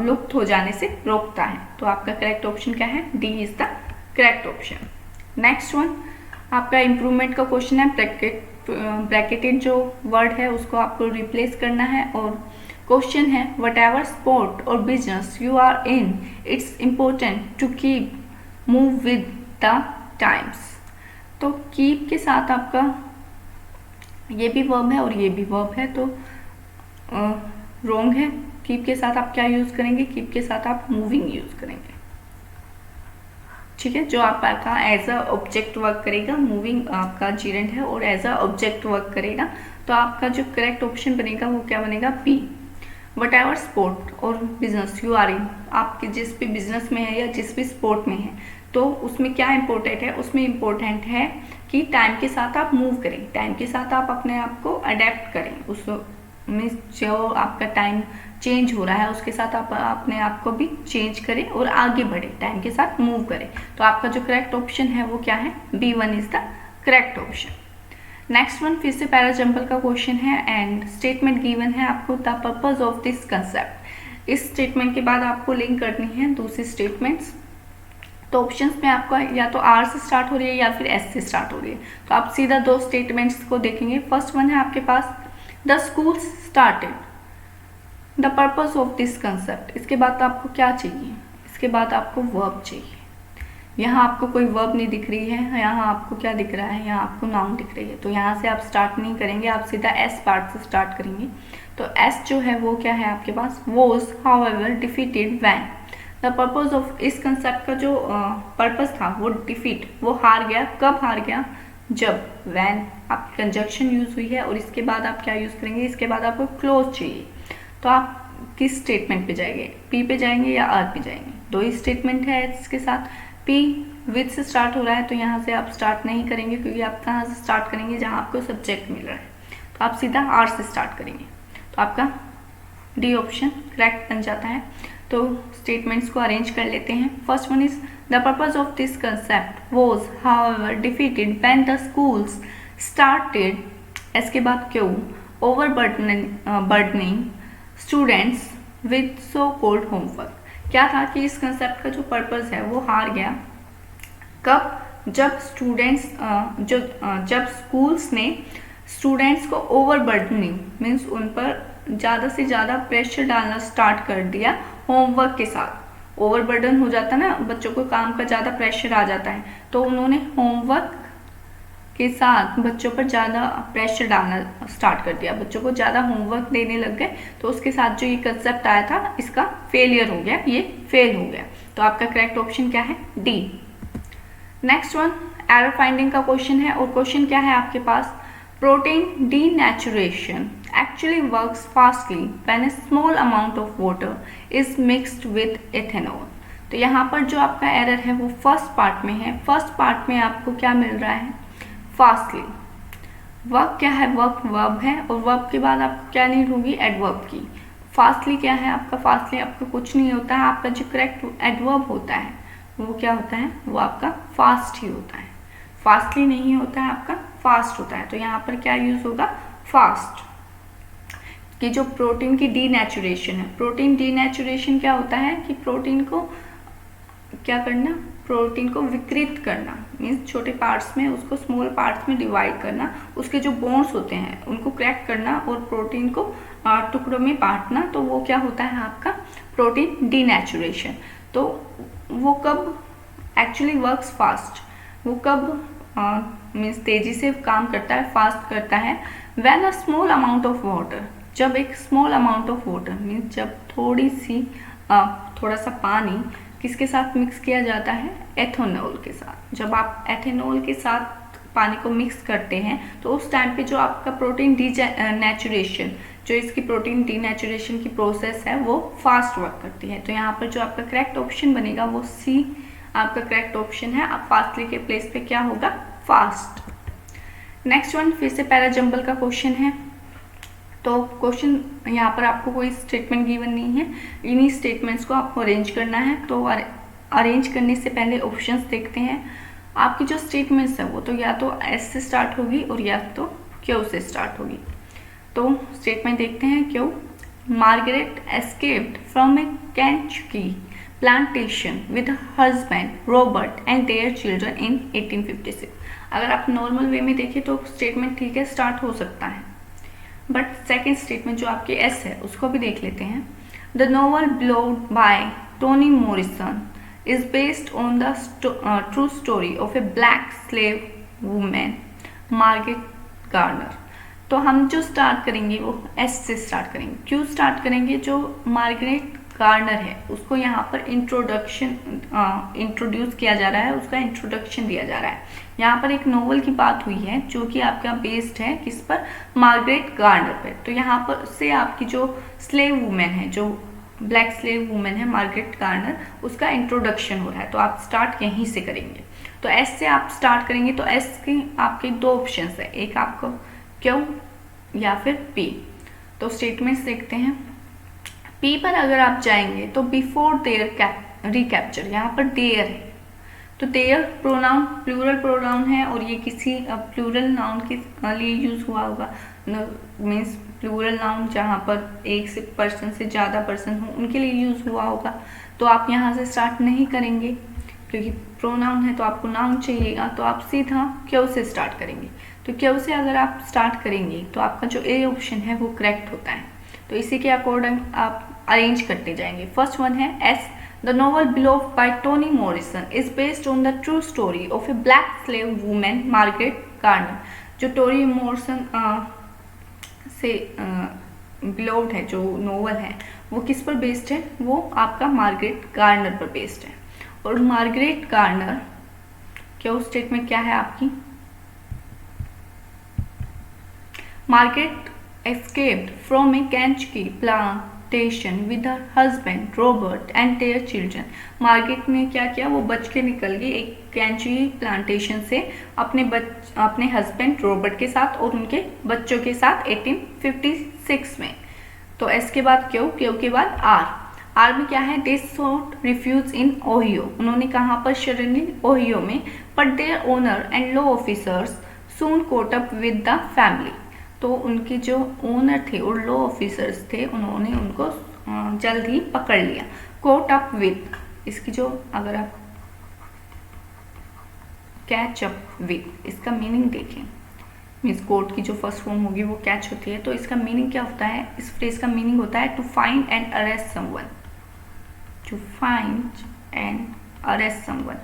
[SPEAKER 1] लुप्त हो जाने से रोकता है। तो आपका करेक्ट ऑप्शन क्या है, D is the correct option. Next one आपका इम्प्रूवमेंट का क्वेश्चन है, ब्रैकेटेड जो वर्ड है उसको आपको रिप्लेस करना है, और क्वेश्चन है whatever sport or business you are in, it's important to keep move with the times. तो कीप के साथ आपका ये भी वर्ब है और ये भी वर्ब है, तो रॉन्ग है। कीप के साथ आप क्या यूज़ करेंगे, कीप के साथ आप मूविंग यूज़ करेंगे, ठीक है, जो आपका एज अ ऑब्जेक्ट वर्क करेगा, मूविंग आपका जीरेंट है और एज अ ऑब्जेक्ट वर्क करेगा। तो आपका जो करेक्ट ऑप्शन बनेगा वो क्या बनेगा, B. What ever sport or business you are इन, आपके जिस भी बिजनेस में है या जिस भी स्पोर्ट में है, तो उसमें क्या इंपॉर्टेंट है, उसमें इम्पोर्टेंट है कि टाइम के साथ आप मूव करें, टाइम के साथ आप अपने आप को अडेप्ट करें, उसमें जो आपका टाइम चेंज हो रहा है उसके साथ आप अपने आप को भी चेंज करें और आगे बढ़े, टाइम के साथ मूव करें। तो आपका जो करेक्ट ऑप्शन है वो क्या है, B1 is the correct option. Next one फिर से पैराजम्पल का क्वेश्चन है एंड स्टेटमेंट गिवन है आपको, the purpose of this concept. इस स्टेटमेंट के बाद आपको लिंक करनी है दूसरी स्टेटमेंट्स। तो ऑप्शंस में आपका या तो आर से स्टार्ट हो रही है या फिर एस से स्टार्ट हो रही है, तो आप सीधा दो स्टेटमेंट्स को देखेंगे। फर्स्ट वन है आपके पास the school started, the purpose of this concept. इसके बाद आपको क्या चाहिए, इसके बाद आपको वर्ब चाहिए। यहाँ आपको कोई वर्ब नहीं दिख रही है, यहाँ आपको क्या दिख रहा है, यहाँ आपको नाउन दिख रही है, तो यहाँ से आप स्टार्ट नहीं करेंगे, आप सीधा एस पार्ट से स्टार्ट करेंगे। तो एस जो है वो क्या है आपके पास, was however defeated when. The purpose of, इस कंसेप्ट का जो पर्पज था वो डिफीट, वो हार गया, कब हार गया, जब, व्हेन आपकी कंजक्शन यूज हुई है, और इसके बाद आप क्या यूज करेंगे, इसके बाद आपको क्लोज चाहिए। तो आप किस स्टेटमेंट पे जाएंगे, पी पे जाएंगे या आर पे जाएंगे, दो ही स्टेटमेंट है इसके साथ। पी विद से स्टार्ट हो रहा है तो यहाँ से आप स्टार्ट नहीं करेंगे, क्योंकि आप कहाँ से स्टार्ट करेंगे, जहाँ आपको सब्जेक्ट मिल रहा है, तो आप सीधा आर से स्टार्ट करेंगे। तो आपका डी ऑप्शन करेक्ट बन जाता है। तो स्टेटमेंट्स को अरेंज कर लेते हैं। First one is the purpose of this concept was however defeated when the schools started, इसके बाद क्यों, over burdening students with so called homework. क्या था कि इस कंसेप्ट का जो पर्पस है वो हार गया, कब, जब स्टूडेंट्स जब स्कूल्स ने स्टूडेंट्स को ओवरबर्डनिंग मीन्स उन पर ज़्यादा से ज़्यादा प्रेशर डालना स्टार्ट कर दिया होमवर्क के साथ। ओवरबर्डन हो जाता है ना, बच्चों को काम का ज़्यादा प्रेशर आ जाता है, तो उन्होंने होमवर्क के साथ बच्चों पर ज़्यादा प्रेशर डालना स्टार्ट कर दिया, बच्चों को ज़्यादा होमवर्क देने लग गए, तो उसके साथ जो ये कंसेप्ट आया था इसका फेलियर हो गया, ये फेल हो गया। तो आपका करेक्ट ऑप्शन क्या है, D. Next one error finding का क्वेश्चन है, और क्वेश्चन क्या है आपके पास, protein denaturation actually works fastly when a small amount of water is mixed with ethanol. तो यहाँ पर जो आपका एरर है वो फर्स्ट पार्ट में है। फर्स्ट पार्ट में आपको क्या मिल रहा है, फास्टली। वर्क क्या है, वर्क वर्ब है और वर्ब के बाद आपको क्या नीड होगी, एडवर्ब की। फास्टली क्या है आपका, फास्टली आपका कुछ नहीं होता है, आपका जो करेक्ट एडवर्ब होता है वो क्या होता है, वो आपका फास्ट ही होता है। फास्टली नहीं होता है आपका, फास्ट होता है। तो यहाँ पर क्या यूज होगा, फास्ट। कि जो प्रोटीन की डीनेचुरेशन है, प्रोटीन डीनेचुरेशन क्या होता है कि प्रोटीन को क्या करना, प्रोटीन को विकृत करना, मीन्स छोटे पार्ट्स में उसको स्मॉल पार्ट्स में डिवाइड करना, उसके जो बोन्स होते हैं उनको क्रैक करना और प्रोटीन को टुकड़ों में बांटना। तो वो क्या होता है आपका प्रोटीन डीनेचुरेशन। तो वो कब एक्चुअली वर्क्स फास्ट, वो कब मीन्स तेजी से काम करता है, फास्ट करता है, when a small amount of water, जब एक small amount of water means जब थोड़ा सा पानी किसके साथ मिक्स किया जाता है, एथेनॉल के साथ। जब आप एथेनॉल के साथ पानी को मिक्स करते हैं तो उस टाइम पे जो आपका प्रोटीन डीनेचुरेशन, जो इसकी प्रोटीन डीनेचुरेशन की प्रोसेस है वो फास्ट वर्क करती है। तो यहाँ पर जो आपका करेक्ट ऑप्शन बनेगा वो सी आपका करेक्ट ऑप्शन है। अब फास्टली के प्लेस पे क्या होगा, फास्ट। नेक्स्ट वन फिर से पैराजंबल का क्वेश्चन है। तो क्वेश्चन यहाँ पर आपको कोई स्टेटमेंट गिवन नहीं है, इन्हीं स्टेटमेंट्स को आपको अरेंज करना है। तो अरेंज करने से पहले ऑप्शंस देखते हैं। आपकी जो स्टेटमेंट्स है वो तो या तो एस से स्टार्ट होगी और या तो क्यू से स्टार्ट होगी। तो स्टेटमेंट देखते हैं। Q, Margaret escaped from A Kentucky plantation with husband Robert and their children in 1856। अगर आप नॉर्मल वे में देखें तो स्टेटमेंट ठीक है, स्टार्ट हो सकता है, बट सेकेंड स्टेटमेंट जो आपकी एस है उसको भी देख लेते हैं। The novel Beloved by Toni Morrison is based on the true story of a black slave woman, Margaret Garner. तो हम जो स्टार्ट करेंगे वो एस से स्टार्ट करेंगे। क्यों स्टार्ट करेंगे, जो मार्गरेट गार्नर है उसको यहाँ पर इंट्रोड्यूस किया जा रहा है, उसका इंट्रोडक्शन दिया जा रहा है। यहाँ पर एक नोवेल की बात हुई है जो कि आपका बेस्ड है किस पर, मार्गरेट गार्नर पर। तो यहाँ पर से आपकी जो स्लेव वुमेन है, जो ब्लैक स्लेव वुमेन है मार्गरेट गार्नर, उसका इंट्रोडक्शन हो रहा है। तो आप स्टार्ट यहीं से करेंगे। तो एस से आप स्टार्ट करेंगे। तो एस की आपके दो ऑप्शन है, एक आपको क्यू या फिर पी। तो स्टेटमेंट्स देखते हैं। पी पर अगर आप जाएंगे तो बिफोर देयर रिकैप्चर, यहाँ पर देयर है तो देयर प्रोनाउन प्लूरल प्रोनाउन है और ये किसी प्लूरल नाउन के लिए यूज हुआ होगा। मीन्स प्लूरल नाउन जहाँ पर एक से पर्सन से ज़्यादा पर्सन हो उनके लिए यूज हुआ होगा। तो आप यहाँ से स्टार्ट नहीं करेंगे क्योंकि प्रोनाउन है तो आपको नाउन चाहिएगा। तो आप सीधा क्यू से स्टार्ट करेंगे। तो क्यू से अगर आप स्टार्ट करेंगे तो आपका जो ए ऑप्शन है वो करेक्ट होता है। तो इसी के अकॉर्डिंग आप अरेंज करते जाएंगे। फर्स्ट वन है S, the novel Beloved by Toni Morrison is based on the true story of a black slave women Margaret Garner. जो टोनी मॉरिसन से बिलोव्ड है, जो नोवेल है वो किस पर बेस्ड है, वो आपका मार्गरेट गार्नर पर बेस्ड है। और मार्गरेट गार्नर क्या स्टेटमेंट क्या है आपकी, Margaret escaped from a Kankakee plantation with her husband Robert and their children। Margaret ने क्या किया, वो बच के निकल गई एक कैंची प्लांटेशन से अपने हस्बैंड रॉबर्ट के साथ और उनके बच्चों के साथ 1856 में। तो एस के बाद क्यू, क्यू के बाद आर में क्या है, दे sought refuge in Ohio। उन्होंने कहाँ पर शरण ली, ओहियो में। but their owner and law officers soon caught up with the family। तो उनके जो ओनर थे और लॉ ऑफिसर्स थे उन्होंने उनको जल्द ही पकड़ लिया। कोट अप विथ, इसकी जो अगर आप कैच अप विथ इसका मीनिंग देखें, मीन्स कोट की जो फर्स्ट फॉर्म होगी वो कैच होती है। तो इसका मीनिंग क्या होता है, इस फ्रेज का मीनिंग होता है to find and arrest someone, to find and arrest someone.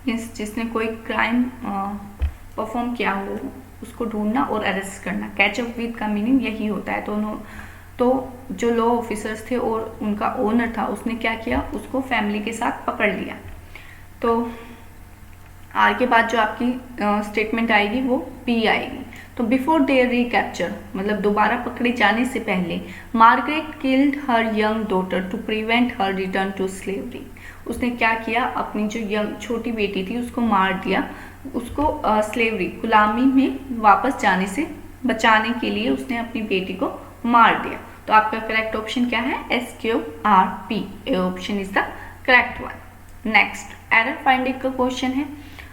[SPEAKER 1] Means जिसने कोई क्राइम परफॉर्म किया हो उसको ढूंढना और अरेस्ट करना। कैचअप विद का मीनिंग यही होता है। तो जो लॉ ऑफिसर्स थे और उनका ओनर था उसने क्या किया, उसको फैमिली के साथ पकड़ लिया। तो आर के बाद जो आपकी स्टेटमेंट आएगी वो पी आएगी। तो बिफोर देयर रिकैप्चर मतलब दोबारा पकड़े जाने से पहले Margaret killed her young daughter to prevent her return to slavery. उसने क्या किया, अपनी जो यंग छोटी बेटी थी उसको मार दिया, उसको स्लेवरी गुलामी में वापस जाने से बचाने के लिए उसने अपनी बेटी को मार दिया। तो आपका करेक्ट ऑप्शन क्या है, SQRP option is the correct one. Next error finding का क्वेश्चन है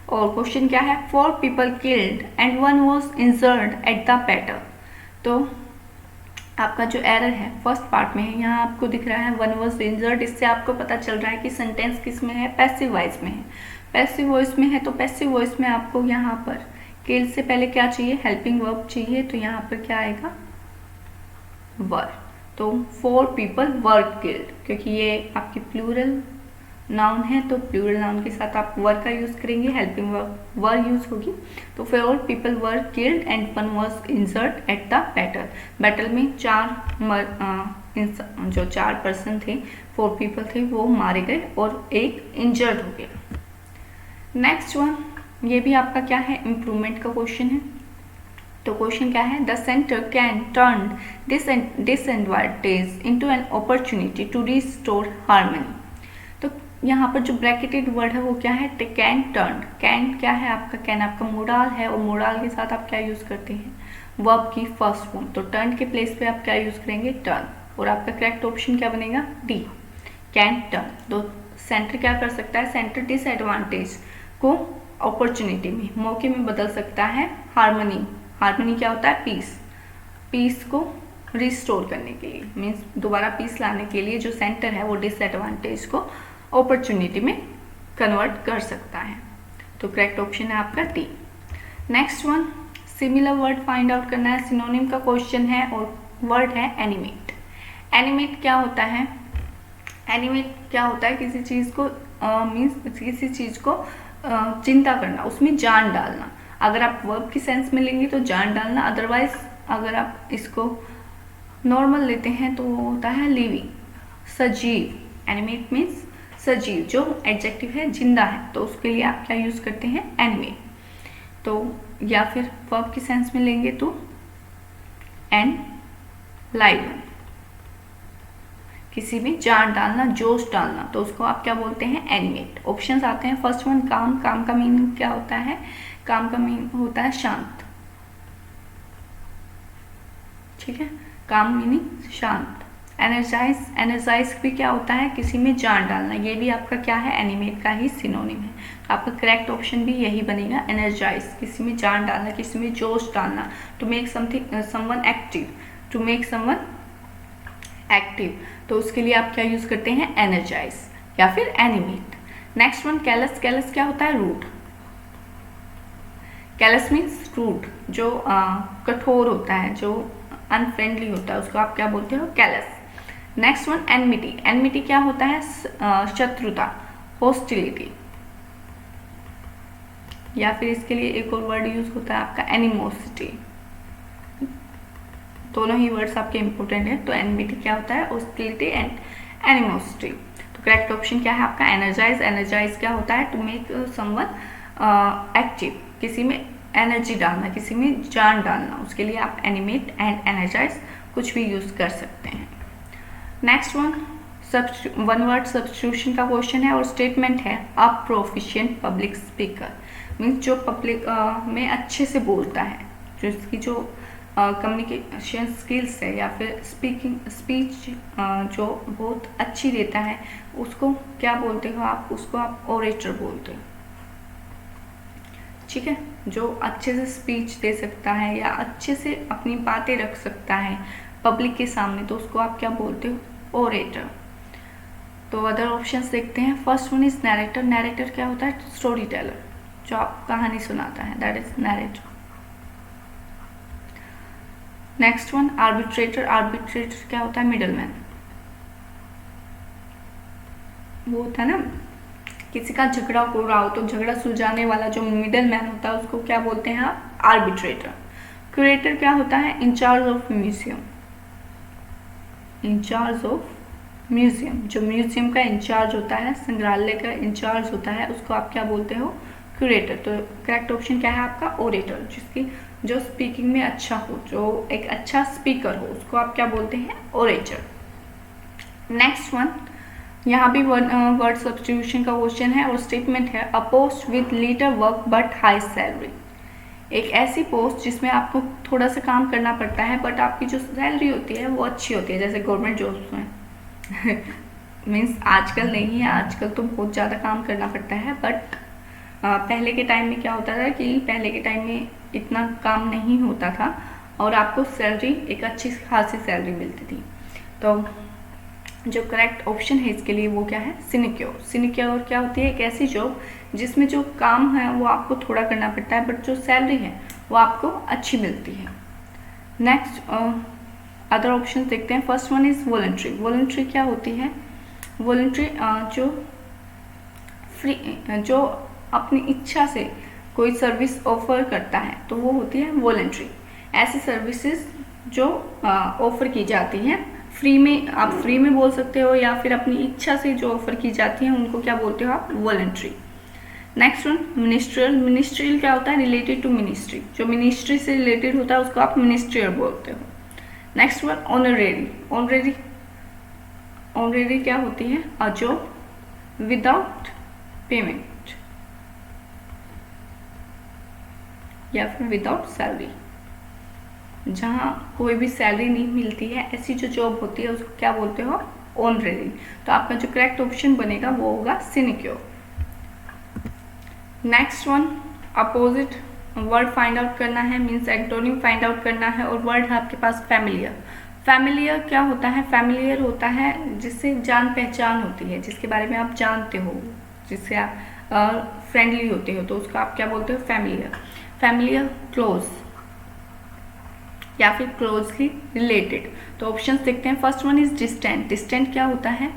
[SPEAKER 1] और क्वेश्चन क्या है, 4 people killed and 1 was injured at the battle। तो आपका जो एरर है फर्स्ट पार्ट में है, यहाँ आपको दिख रहा है 1 was injured, इससे आपको पता चल रहा है कि सेंटेंस किस में है, पैसिव वॉइस में है। पैसिव वॉइस में है तो पैसिव वॉइस में आपको यहाँ पर किल से पहले क्या चाहिए, हेल्पिंग वर्ब चाहिए, तो यहाँ पर क्या आएगा, वर। तो 4 people were killed, क्योंकि ये आपकी प्लूरल नाउन है तो प्लूरल नाउन के साथ आप वर का यूज करेंगे, हेल्पिंग वर्ब वर यूज होगी। तो 4 people were killed and 1 was injured at the battle। Battle में जो 4 पर्सन थे, 4 people थे, वो मारे गए और एक इंजर्ड हो गया। नेक्स्ट वन, ये भी आपका क्या है, इम्प्रूवमेंट का क्वेश्चन है। तो क्वेश्चन क्या है, the centre can turn disadvantage into an opportunity to restore harmony. तो यहाँ पर जो ब्रैकेटेड वर्ड है वो क्या है, कैन टर्न। कैन क्या है आपका, कैन आपका मोडाल है और मोडाल के साथ आप क्या यूज करते हैं, वर्ब की फर्स्ट फॉर्म। तो टर्न के प्लेस पे आप क्या यूज करेंगे, टर्न। और आपका करेक्ट ऑप्शन क्या बनेगा, डी, कैन टर्न। तो सेंटर क्या कर सकता है, सेंटर डिसएडवांटेज को अपॉर्चुनिटी में, मौके में बदल सकता है हार्मनी। हार्मनी क्या होता है, पीस। पीस को रिस्टोर करने के लिए, मीन्स दोबारा पीस लाने के लिए जो सेंटर है वो डिसएडवांटेज को अपॉर्चुनिटी में कन्वर्ट कर सकता है। तो करेक्ट ऑप्शन है आपका D. Next one, similar word find out करना है, सिनोनिम का क्वेश्चन है और वर्ड है एनिमेट। एनिमेट क्या होता है, एनिमेट क्या होता है, किसी चीज़ को मीन्स किसी चीज़ को चिंता करना, उसमें जान डालना। अगर आप वर्ब की सेंस में लेंगे तो जान डालना, अदरवाइज अगर आप इसको नॉर्मल लेते हैं तो वो होता है लिविंग, सजीव। एनिमेट मीन्स सजीव, जो एडजेक्टिव है जिंदा है, तो उसके लिए आप क्या यूज करते हैं, एनिमेट। तो या फिर वर्ब की सेंस में लेंगे तो एन लाइवन, किसी में जान डालना, जोश डालना, तो उसको आप क्या बोलते हैं, एनिमेट। ऑप्शंस आते हैं, फर्स्ट वन काम। काम का मीनिंग क्या होता है, काम का मीनिंग होता है शांत, ठीक है, काम मीनिंग शांत। एनर्जाइज, एनर्जाइज भी क्या होता है, किसी में जान डालना, ये भी आपका क्या है, एनिमेट का ही सिनोनिम है। तो आपका करेक्ट ऑप्शन भी यही बनेगा, एनर्जाइज, किसी में जान डालना, किसी में जोश डालना। To make something someone active, to make someone active, तो उसके लिए आप क्या यूज करते हैं, एनर्जाइज या फिर animate. Next one, callus. Callus क्या होता है, रूड। कैलस मीन्स रूड, जो कठोर होता है, जो अनफ्रेंडली होता है, उसको आप क्या बोलते हो, callus. Next one, enmity. Enmity क्या होता है, शत्रुता, हॉस्टिलिटी। या फिर इसके लिए एक और वर्ड यूज होता है आपका एनिमोसिटी। दोनों ही वर्ड्स आपके इंपॉर्टेंट है। तो एनमिटी क्या होता है, हॉस्टिलिटी एंड एनिमोसिटी। तो करेक्ट ऑप्शन क्या है आपका, एनर्जाइज। एनर्जाइज क्या होता है, टू मेक समवन एक्टिव, किसी में एनर्जी डालना, किसी में जान डालना, उसके लिए आप एनिमेट एंड एनर्जाइज कुछ भी यूज कर सकते हैं। Next one, one word substitution का क्वेश्चन है और स्टेटमेंट है, अ प्रोफिशिएंट पब्लिक स्पीकर। मीन्स जो पब्लिक में अच्छे से बोलता है, जो इसकी जो कम्युनिकेशन स्किल्स है या फिर स्पीच जो बहुत अच्छी देता है, उसको क्या बोलते हो आप, उसको आप ओरेटर बोलते हो, ठीक है। जो अच्छे से स्पीच दे सकता है या अच्छे से अपनी बातें रख सकता है पब्लिक के सामने, तो उसको आप क्या बोलते हो, ओरेटर। तो अदर ऑप्शंस देखते हैं। First one is narrator. Narrator क्या होता है, स्टोरी टेलर, जो आप कहानी सुनाता है, that is narrator. Next one, arbitrator. Arbitrator क्या होता है, मिडलमैन। वो होता है ना, किसी का झगड़ा हो रहा हो तो झगड़ा सुलझाने वाला जो मिडल मैन होता है, उसको क्या बोलते हैं आप, आर्बिट्रेटर। क्यूरेटर क्या होता है, in charge of museum. In charge of museum, जो म्यूजियम का इंचार्ज होता है, संग्रहालय का इंचार्ज होता है, उसको आप क्या बोलते हो, क्यूरेटर। तो करेक्ट ऑप्शन क्या है आपका? ओरेटर। जिसकी जो स्पीकिंग में अच्छा हो, जो एक अच्छा स्पीकर हो, उसको आप क्या बोलते हैं? ओरेटर। नेक्स्ट वन, यहाँ भी वर्ड सब्स्टिट्यूशन का क्वेश्चन है और स्टेटमेंट है, अ post with little work but high salary. एक ऐसी पोस्ट जिसमें आपको थोड़ा सा काम करना पड़ता है बट आपकी जो सैलरी होती है वो अच्छी होती है, जैसे गवर्नमेंट जॉब्स में मीन्स आजकल नहीं है, आजकल तो बहुत ज़्यादा काम करना पड़ता है, बट पहले के टाइम में क्या होता था कि पहले के टाइम में इतना काम नहीं होता था और आपको सैलरी, एक अच्छी खासी सैलरी मिलती थी। तो जो करेक्ट ऑप्शन है इसके लिए वो क्या है? सिनेक्योर। सिनेक्योर क्या होती है? एक ऐसी जॉब जिसमें जो काम है वो आपको थोड़ा करना पड़ता है बट जो सैलरी है वो आपको अच्छी मिलती है। नेक्स्ट अदर ऑप्शन देखते हैं। First one is voluntary. Voluntary क्या होती है? वॉलंटरी जो अपनी इच्छा से कोई सर्विस ऑफर करता है तो वो होती है वॉलंटरी। ऐसी सर्विसेज जो ऑफर की जाती हैं फ्री में, आप फ्री में बोल सकते हो या फिर अपनी इच्छा से जो ऑफर की जाती हैं उनको क्या बोलते हो आप? Voluntary. Next one ministerial. Ministerial क्या होता है? Related to ministry. जो मिनिस्ट्री से रिलेटेड होता है उसको आप मिनिस्ट्रियल बोलते हो। Next one honorary. Honorary, honorary क्या होती है? अ जॉब विदाउट पेमेंट या फिर विदाउट सैलरी, जहाँ कोई भी सैलरी नहीं मिलती है, ऐसी जो जॉब होती है उसको क्या बोलते हो? ऑनरेरी। तो आपका जो करेक्ट ऑप्शन बनेगा वो होगा sinecure. Next one opposite word find out करना है, मीन्स एंटोनिम फाइंड आउट करना है और वर्ड है आपके पास फैमिलियर। फैमिलियर क्या होता है? फैमिलियर होता है जिससे जान पहचान होती है, जिसके बारे में आप जानते हो, जिससे आप फ्रेंडली होते हो, तो उसको आप क्या बोलते हो? फैमिलियर। फैमिलियर क्लोज या फिर क्लोजली रिलेटेड। तो ऑप्शंस देखते हैं। First one is distant. Distant क्या होता है?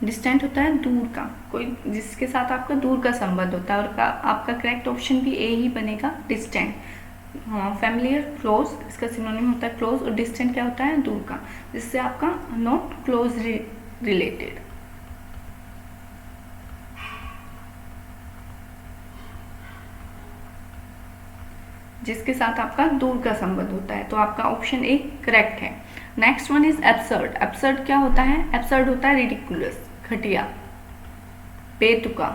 [SPEAKER 1] डिस्टेंट होता है दूर का, कोई जिसके साथ आपका दूर का संबंध होता है, और आपका करेक्ट ऑप्शन भी ए ही बनेगा, डिस्टेंट। फैमिलियर क्लोज, इसका सिनोनिम होता है क्लोज, और डिस्टेंट क्या होता है? दूर का, जिससे आपका नॉट क्लोज रिलेटेड। जिसके साथ आपका दूर का संबंध होता है, तो आपका ऑप्शन ए करेक्ट है। Next one is absurd. Absurd क्या होता है? एब्सर्ड होता है रिडिकुलस, घटिया, बेतुका,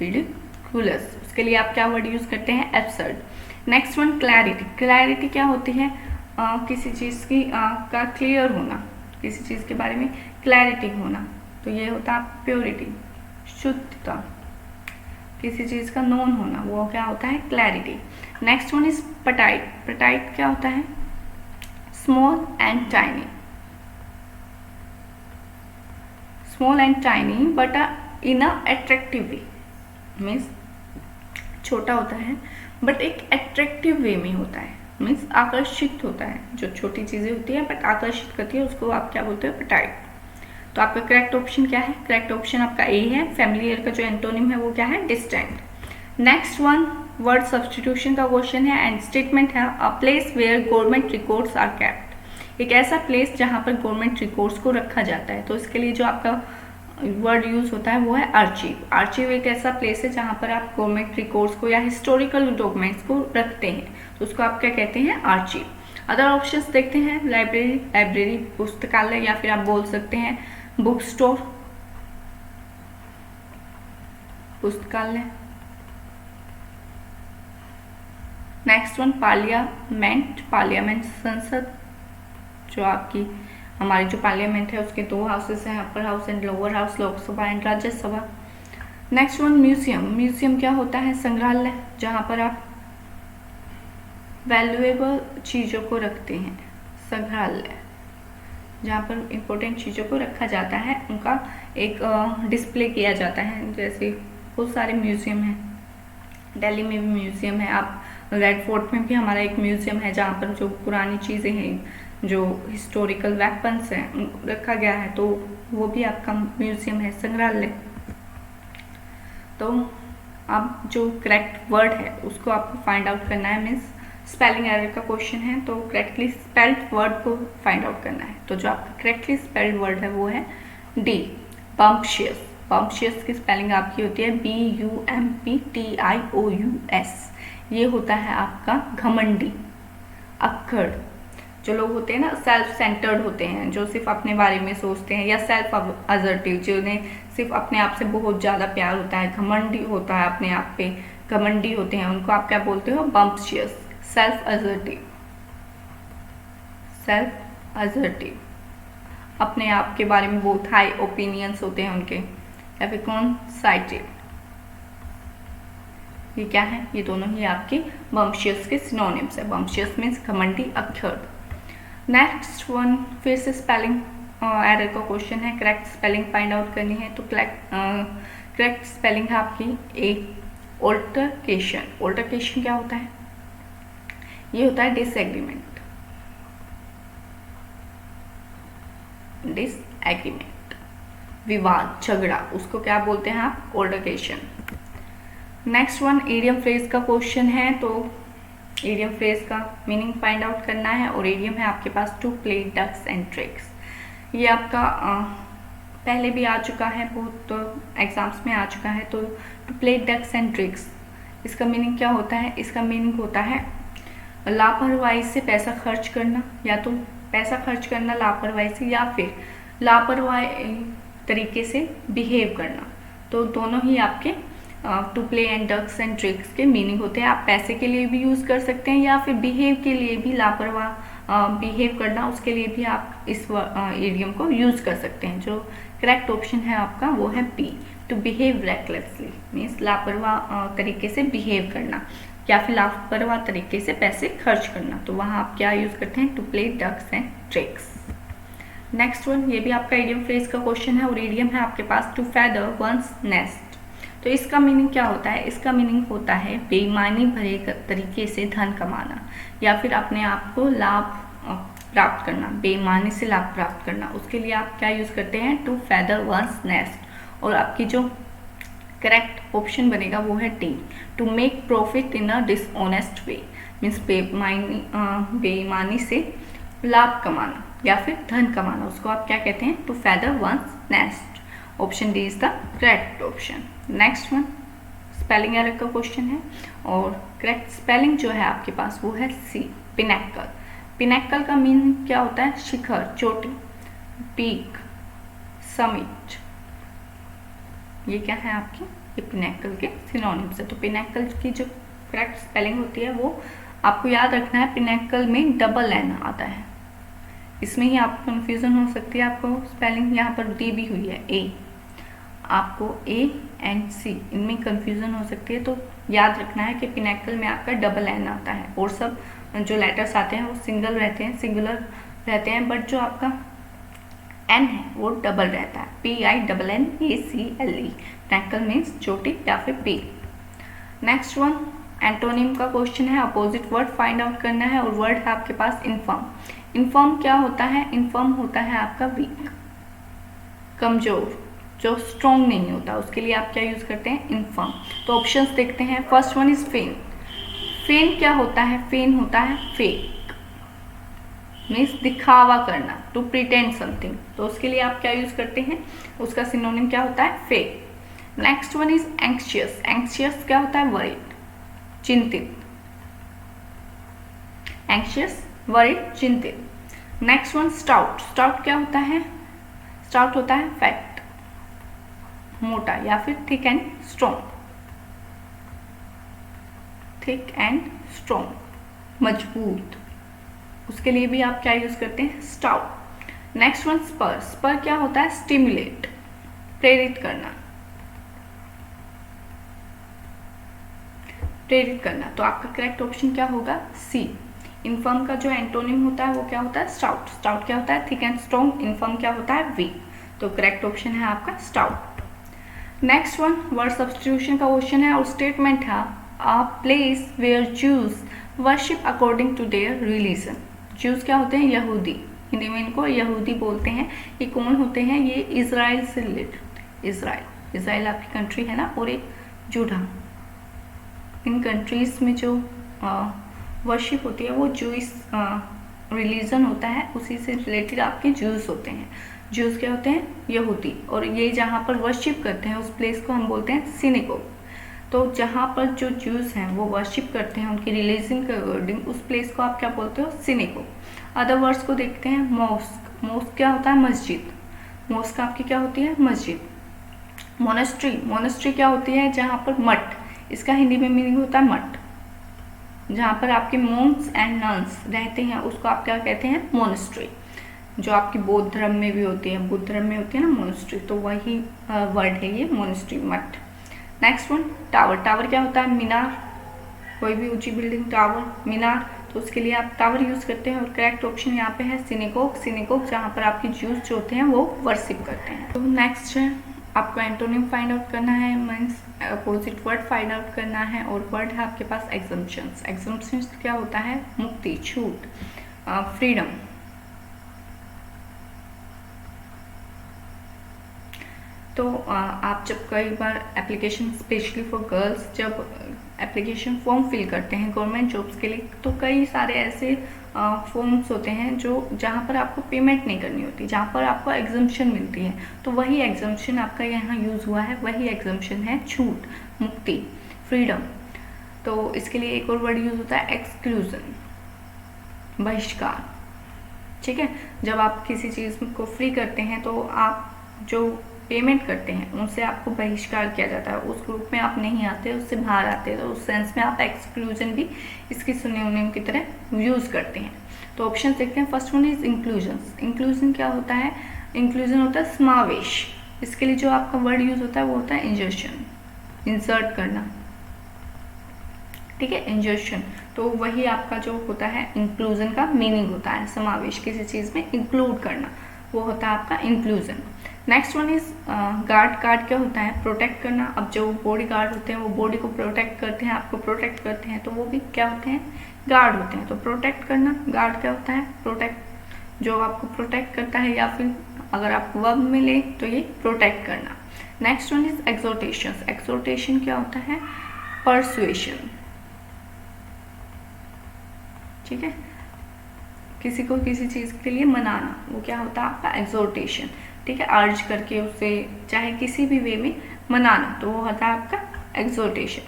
[SPEAKER 1] रिडिकुलस। उसके लिए आप क्या वर्ड यूज करते हैं? Absurd. Next one clarity. Clarity क्या होती है? किसी चीज की का क्लियर होना, किसी चीज के बारे में क्लैरिटी होना, तो ये होता है प्योरिटी, शुद्धता, किसी चीज का नोन होना, वो क्या होता है? Clarity. Next one is petite. Petite क्या होता है? Small and tiny, small and tiny but in a attractive way, means छोटा होता है बट एक अट्रैक्टिव वे में होता है, मीन्स आकर्षित होता है, जो छोटी चीजें होती है बट आकर्षित करती है, उसको आप क्या बोलते हो? पटाइट। तो आपका करेक्ट ऑप्शन क्या है? करेक्ट ऑप्शन आपका ए है। फैमिलियर का जो एंटोनिम है वो क्या है? Distant. Next one word substitution का क्वेश्चन है एंड स्टेटमेंट है, a place where government records are kept. एक ऐसा प्लेस जहां पर गवर्नमेंट रिकॉर्ड्स को रखा जाता है, तो इसके लिए जो आपका वर्ड यूज होता है वो है आर्चीव। आर्चीव एक ऐसा प्लेस है जहां पर आप गवर्नमेंट रिकॉर्ड्स को या हिस्टोरिकल डॉक्यूमेंट्स को रखते हैं, तो उसको आप क्या कहते हैं? आर्चीव। अदर ऑप्शंस देखते हैं। लाइब्रेरी, लाइब्रेरी पुस्तकालय, या फिर आप बोल सकते हैं बुक स्टोर, पुस्तकालय। Next one parliament. पार्लियामेंट संसद, जो आपकी हमारी जो पार्लियामेंट है उसके दो हाउसेस हैं, upper house and lower house, Lok Sabha and Rajya Sabha. Next one museum. Museum क्या होता है? संग्रहालय, जहां पर आप वैल्यूएबल चीजों को रखते हैं। संग्रहालय जहाँ पर इम्पोर्टेंट चीज़ों को रखा जाता है, उनका एक डिस्प्ले किया जाता है। जैसे बहुत सारे म्यूजियम हैं, दिल्ली में भी म्यूजियम है, आप रेड फोर्ट में भी हमारा एक म्यूजियम है जहाँ पर जो पुरानी चीज़ें हैं, जो हिस्टोरिकल वेपन्स हैं रखा गया है, तो वो भी आपका म्यूजियम है, संग्रहालय। तो अब जो करेक्ट वर्ड है उसको आपको फाइंड आउट करना है, मीन्स स्पेलिंग एरर का क्वेश्चन है, तो करेक्टली स्पेल्ड वर्ड को फाइंड आउट करना है। तो जो आपका करेक्टली स्पेल्ड वर्ड है वो है डी, बम्पशियस। बम्पशियस की स्पेलिंग आपकी होती है BUMPTIOUS। ये होता है आपका घमंडी, अक्खड़। जो लोग होते हैं ना सेल्फ सेंटर्ड होते हैं, जो सिर्फ अपने बारे में सोचते हैं, या सेल्फ असर्टिव, जिन्हें सिर्फ अपने आप से बहुत ज़्यादा प्यार होता है, घमंडी होता है अपने आप पे, घमंडी होते हैं, उनको आप क्या बोलते हो? बम्पशियस। सेल्फ असर्टिव, सेल्फ असर्टिव, अपने आप के बारे में बहुत हाई ओपिनियंस होते हैं उनके। या फिर कौन? साइटेड। ये क्या है? ये दोनों ही आपके बम्पशियस के सिनोनिम्स है। बम्पशियस मीन्स घमंडी, अक्खड़। नेक्स्ट वन, फिर से स्पेलिंग एरर का क्वेश्चन है, करेक्ट स्पेलिंग फाइंड आउट करनी है। तो करेक्ट स्पेलिंग है आपकी ए, ऑल्टरकेशन। ऑल्टरकेशन क्या होता है? ये होता है डिसएग्रीमेंट, डिसएग्रीमेंट, विवाद, झगड़ा, उसको क्या बोलते हैं आप? Altercation. Next one, idiom phrase का क्वेश्चन है। तो इडियम फ्रेज का मीनिंग फाइंड आउट करना है, और इडियम है आपके पास to play ducks and tricks. ये आपका पहले भी आ चुका है, बहुत एग्जाम्स में आ चुका है। तो to play ducks and tricks, इसका मीनिंग क्या होता है? इसका मीनिंग होता है लापरवाही से पैसा खर्च करना, या तो पैसा खर्च करना लापरवाही से, या फिर लापरवाही तरीके से बिहेव करना। तो दोनों ही आपके to play and ducks and tricks के मीनिंग होते हैं। आप पैसे के लिए भी यूज़ कर सकते हैं, या फिर बिहेव के लिए भी, लापरवाह बिहेव करना, उसके लिए भी आप इस इडियम को यूज़ कर सकते हैं। जो करेक्ट ऑप्शन है आपका वो है B, to behave recklessly, means लापरवाह तरीके से बिहेव करना, या फिर लापरवाह तरीके से पैसे खर्च करना। तो वहाँ आप क्या यूज़ करते हैं? To play ducks and tricks. Next one, ये भी आपका इडियम फ्रेज का क्वेश्चन है, और इडियम है आपके पास टू फेदर वंस नेस्ट। तो इसका मीनिंग क्या होता है? इसका मीनिंग होता है बेईमानी भरे तरीके से धन कमाना, या फिर अपने आप को लाभ प्राप्त करना, बेईमानी से लाभ प्राप्त करना। उसके लिए आप क्या यूज़ करते हैं? To feather one's nest. और आपकी जो करेक्ट ऑप्शन बनेगा वो है D, to make profit in a dishonest way, means बेईमानी से लाभ कमाना या फिर धन कमाना, उसको आप क्या कहते हैं? To feather one's nest. Option D is the correct option. Next one, spelling error का क्वेश्चन है, और करेक्ट स्पेलिंग जो है आपके पास वो है सी, पिनैकल। पिनैकल का मीनिंग क्या होता है? शिखर, चोटी, पीक, समिट। ये क्या है आपकी? ये पिनैकल के सिनोनिम्स है। तो पिनैकल की जो करेक्ट स्पेलिंग होती है वो आपको याद रखना है, पिनैकल में डबल एन आता है। इसमें ही आपको कन्फ्यूजन हो सकती है। आपको स्पेलिंग यहाँ पर दी भी हुई है ए, आपको ए एंड सी इनमें कंफ्यूजन हो सकती है। तो याद रखना है कि पिनैकल में आपका डबल एन आता है, और सब जो लेटर्स आते हैं वो सिंगल रहते हैं, सिंगुलर रहते हैं, बट जो आपका एन है वो डबल रहता है, PINNACLE। पिनैकल मीन्स चोटी या फिर पीक। नेक्स्ट वन, एंटोनिम का क्वेश्चन है, अपोजिट वर्ड फाइंड आउट करना है, और वर्ड है आपके पास इनफर्म। इनफर्म क्या होता है? इनफर्म होता है आपका वीक, कमजोर, जो स्ट्रॉन्ग नहीं होता, उसके लिए आप क्या यूज करते हैं? इनफर्म। तो ऑप्शंस देखते हैं। फर्स्ट वन इज फेन। फेन क्या होता है? फेन होता है फेक, मीन्स दिखावा करना, टू प्रिटेंड समथिंग। तो उसके लिए आप क्या यूज करते हैं? उसका सिनोनिम क्या होता है? Fake. Next one is anxious. Anxious क्या होता है? वरीड, चिंतित, एंक्शियस, वरीड, चिंतित। Next one stout. स्टाउट क्या होता है? स्टाउट होता है फैट, मोटा, या फिर thick and strong, thick and strong, मजबूत। उसके लिए भी आप क्या यूज करते हैं? Stout. Next one spur. Spur क्या होता है? स्टिमुलेट, प्रेरित करना, प्रेरित करना। तो आपका करेक्ट ऑप्शन क्या होगा? सी। इनफर्म का जो एंटोनिम होता है वो क्या होता है? स्टाउट। स्टाउट क्या होता है? Thick and strong. इनफर्म क्या होता है? वीक। तो करेक्ट ऑप्शन है आपका stout. Next one, word substitution का क्वेश्चन है, और स्टेटमेंट है a place where Jews worship according to their religion. Jews क्या होते हैं? यहूदी, हिंदी में इनको यहूदी बोलते हैं। ये कौन होते हैं? ये इजराइल से रिलेटेड, इजराइल आपकी कंट्री है ना, और एक जूडा, इन कंट्रीज में जो वर्शिप होती है वो जूइस रिलीजन होता है, उसी से रिलेटेड आपके ज्यूज होते हैं। ज्यूस क्या होते हैं? यहूदी। और ये जहाँ पर वर्शिप करते हैं उस प्लेस को हम बोलते हैं सिनेगोग। तो जहाँ पर जो ज्यूस हैं वो वर्शिप करते हैं उनकी रिलीजन के अकॉर्डिंग, उस प्लेस को आप क्या बोलते हो? सिनेगोग। अदर वर्ड्स को देखते हैं। मॉस्क, मॉस्क क्या होता है? मस्जिद। मॉस्क आपकी क्या होती है? मस्जिद। मोनेस्ट्री, मोनेस्ट्री क्या होती है? जहाँ पर मठ, इसका हिंदी में मीनिंग होता है मठ। जहाँ पर आपके मोन्क्स एंड नन्स रहते हैं उसको आप क्या कहते हैं? मोनेस्ट्री। जो आपकी बौद्ध धर्म में भी होती है, बुद्ध धर्म में होती है ना मोनेस्ट्री, तो वही वर्ड है ये मोनेस्ट्री, मठ। Next one, tower. टावर क्या होता है? मीनार। कोई भी ऊंची बिल्डिंग, टावर, मीनार, तो उसके लिए आप टावर यूज करते हैं। और करेक्ट ऑप्शन यहाँ पे है सिनेगोग। सिनेगोग जहाँ पर आपके ज्यूज जो होते हैं वो वर्शिप करते हैं। तो नेक्स्ट है आपको एंटोनिम फाइंड आउट करना है, means opposite word find out करना है। और वर्ड है आपके पास एग्जम्पशंस। एग्जम्पशंस क्या होता है? मुक्ति, छूट, फ्रीडम। तो आप जब कई बार एप्लीकेशन, स्पेशली फॉर गर्ल्स, जब एप्लीकेशन फॉर्म फिल करते हैं गवर्नमेंट जॉब्स के लिए, तो कई सारे ऐसे फॉर्म्स होते हैं जो जहाँ पर आपको पेमेंट नहीं करनी होती, जहाँ पर आपको एग्जम्पशन मिलती है। तो वही एग्जम्पशन आपका यहाँ यूज़ हुआ है, वही एग्जम्पशन है छूट, मुक्ति, फ्रीडम। तो इसके लिए एक और वर्ड यूज़ होता है एक्सक्लूजन, बहिष्कार। ठीक है, जब आप किसी चीज़ को फ्री करते हैं तो आप जो पेमेंट करते हैं उनसे आपको बहिष्कार किया जाता है, उस ग्रुप में आप नहीं आते, उससे बाहर आते, तो उस सेंस में आप एक्सक्लूजन भी इसकी सिनोनिम की तरह यूज़ करते हैं। तो ऑप्शन देखते हैं। First one is inclusion. Inclusion क्या होता है? इंक्लूजन होता है समावेश। इसके लिए जो आपका वर्ड यूज होता है वो होता है इंजर्शन, इंसर्ट करना। ठीक है, इंजर्शन। तो वही आपका जो होता है इंक्लूजन का मीनिंग होता है, समावेश, किसी चीज़ में इंक्लूड करना, वो होता है आपका inclusion. Next one is guard. Guard क्या होता है? प्रोटेक्ट करना। अब जो बॉडी गार्ड होते हैं वो बॉडी को प्रोटेक्ट करते हैं, आपको प्रोटेक्ट करते हैं, तो वो भी क्या होते हैं? गार्ड होते हैं। तो प्रोटेक्ट करना, गार्ड क्या होता है? प्रोटेक्ट, जो आपको प्रोटेक्ट करता है, या फिर अगर आप वर्ब में ले तो ये प्रोटेक्ट करना। Next one is exhortation. Exhortation क्या होता है? परसुएशन। ठीक है, किसी को किसी चीज़ के लिए मनाना, वो क्या होता है आपका? एक्सोर्टेशन। ठीक है, अर्ज करके उसे चाहे किसी भी वे में मनाना, तो वो होता है आपका exhortation.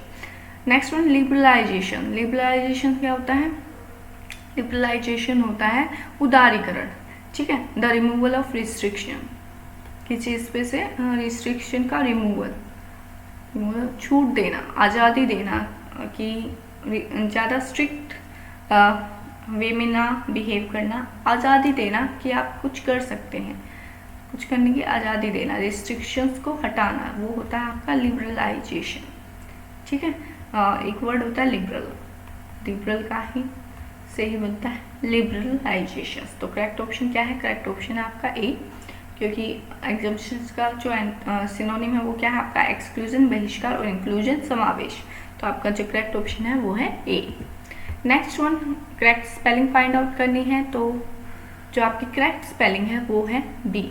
[SPEAKER 1] Next one liberalisation. Liberalisation क्या होता है? लिबरलाइजेशन होता है उदारीकरण। ठीक है, द रिमूवल ऑफ रिस्ट्रिक्शन, किसी चीज़ पे से रिस्ट्रिक्शन का रिमूवल, छूट देना, आज़ादी देना, कि ज़्यादा स्ट्रिक्ट वे में ना बिहेव करना, आज़ादी देना कि आप कुछ कर सकते हैं, कुछ करने की आज़ादी देना, रिस्ट्रिक्शंस को हटाना, वो होता है आपका लिबरलाइजेशन। ठीक है, एक वर्ड होता है लिबरल, लिबरल का ही से ही बनता है लिबरलाइजेशन। तो करेक्ट ऑप्शन क्या है? करेक्ट ऑप्शन है आपका ए, क्योंकि एग्जम्पशंस का जो सिनोनिम है वो क्या है आपका? एक्सक्लूजन, बहिष्कार, और इंक्लूजन, समावेश। तो आपका जो करेक्ट ऑप्शन है वो है A. Next one, correct spelling find out करनी है, तो जो आपकी करेक्ट स्पेलिंग है वो है बी,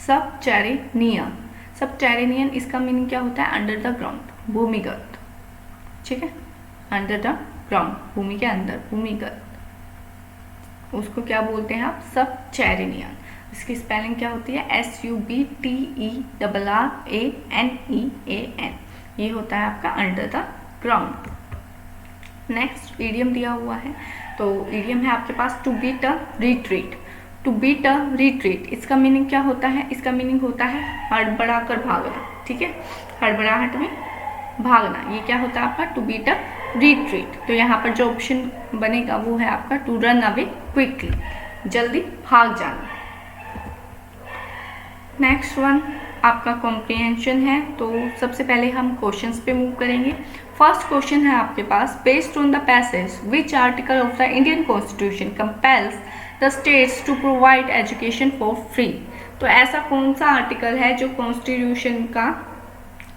[SPEAKER 1] सबटेरेनियन। सबटेरेनियन, इसका मीनिंग क्या होता है? अंडर द ग्राउंड, भूमिगत। ठीक है, अंडर द ग्राउंड, भूमि के अंदर, भूमिगत, उसको क्या बोलते हैं आप? सबटेरेनियन। इसकी स्पेलिंग क्या होती है? SUBTERRANEAN। ये होता है आपका under the ground. Next idiom दिया हुआ है, तो ईडियम है आपके पास to beat a retreat. To beat a retreat, इसका मीनिंग क्या होता है? इसका मीनिंग होता है हड़बड़ा कर भागना। ठीक है, हड़बड़ाहट में भागना, ये क्या होता है आपका? To beat a retreat. तो यहाँ पर जो ऑप्शन बनेगा वो है आपका टू रन अवे क्विकली, जल्दी भाग जाना। नेक्स्ट वन आपका कॉम्प्रिहेंशन है, तो सबसे पहले हम क्वेश्चंस पे मूव करेंगे। फर्स्ट क्वेश्चन है आपके पास, based on the passage which article of the Indian constitution compels the states to provide education for free. तो ऐसा कौन सा आर्टिकल है जो कॉन्स्टिट्यूशन का,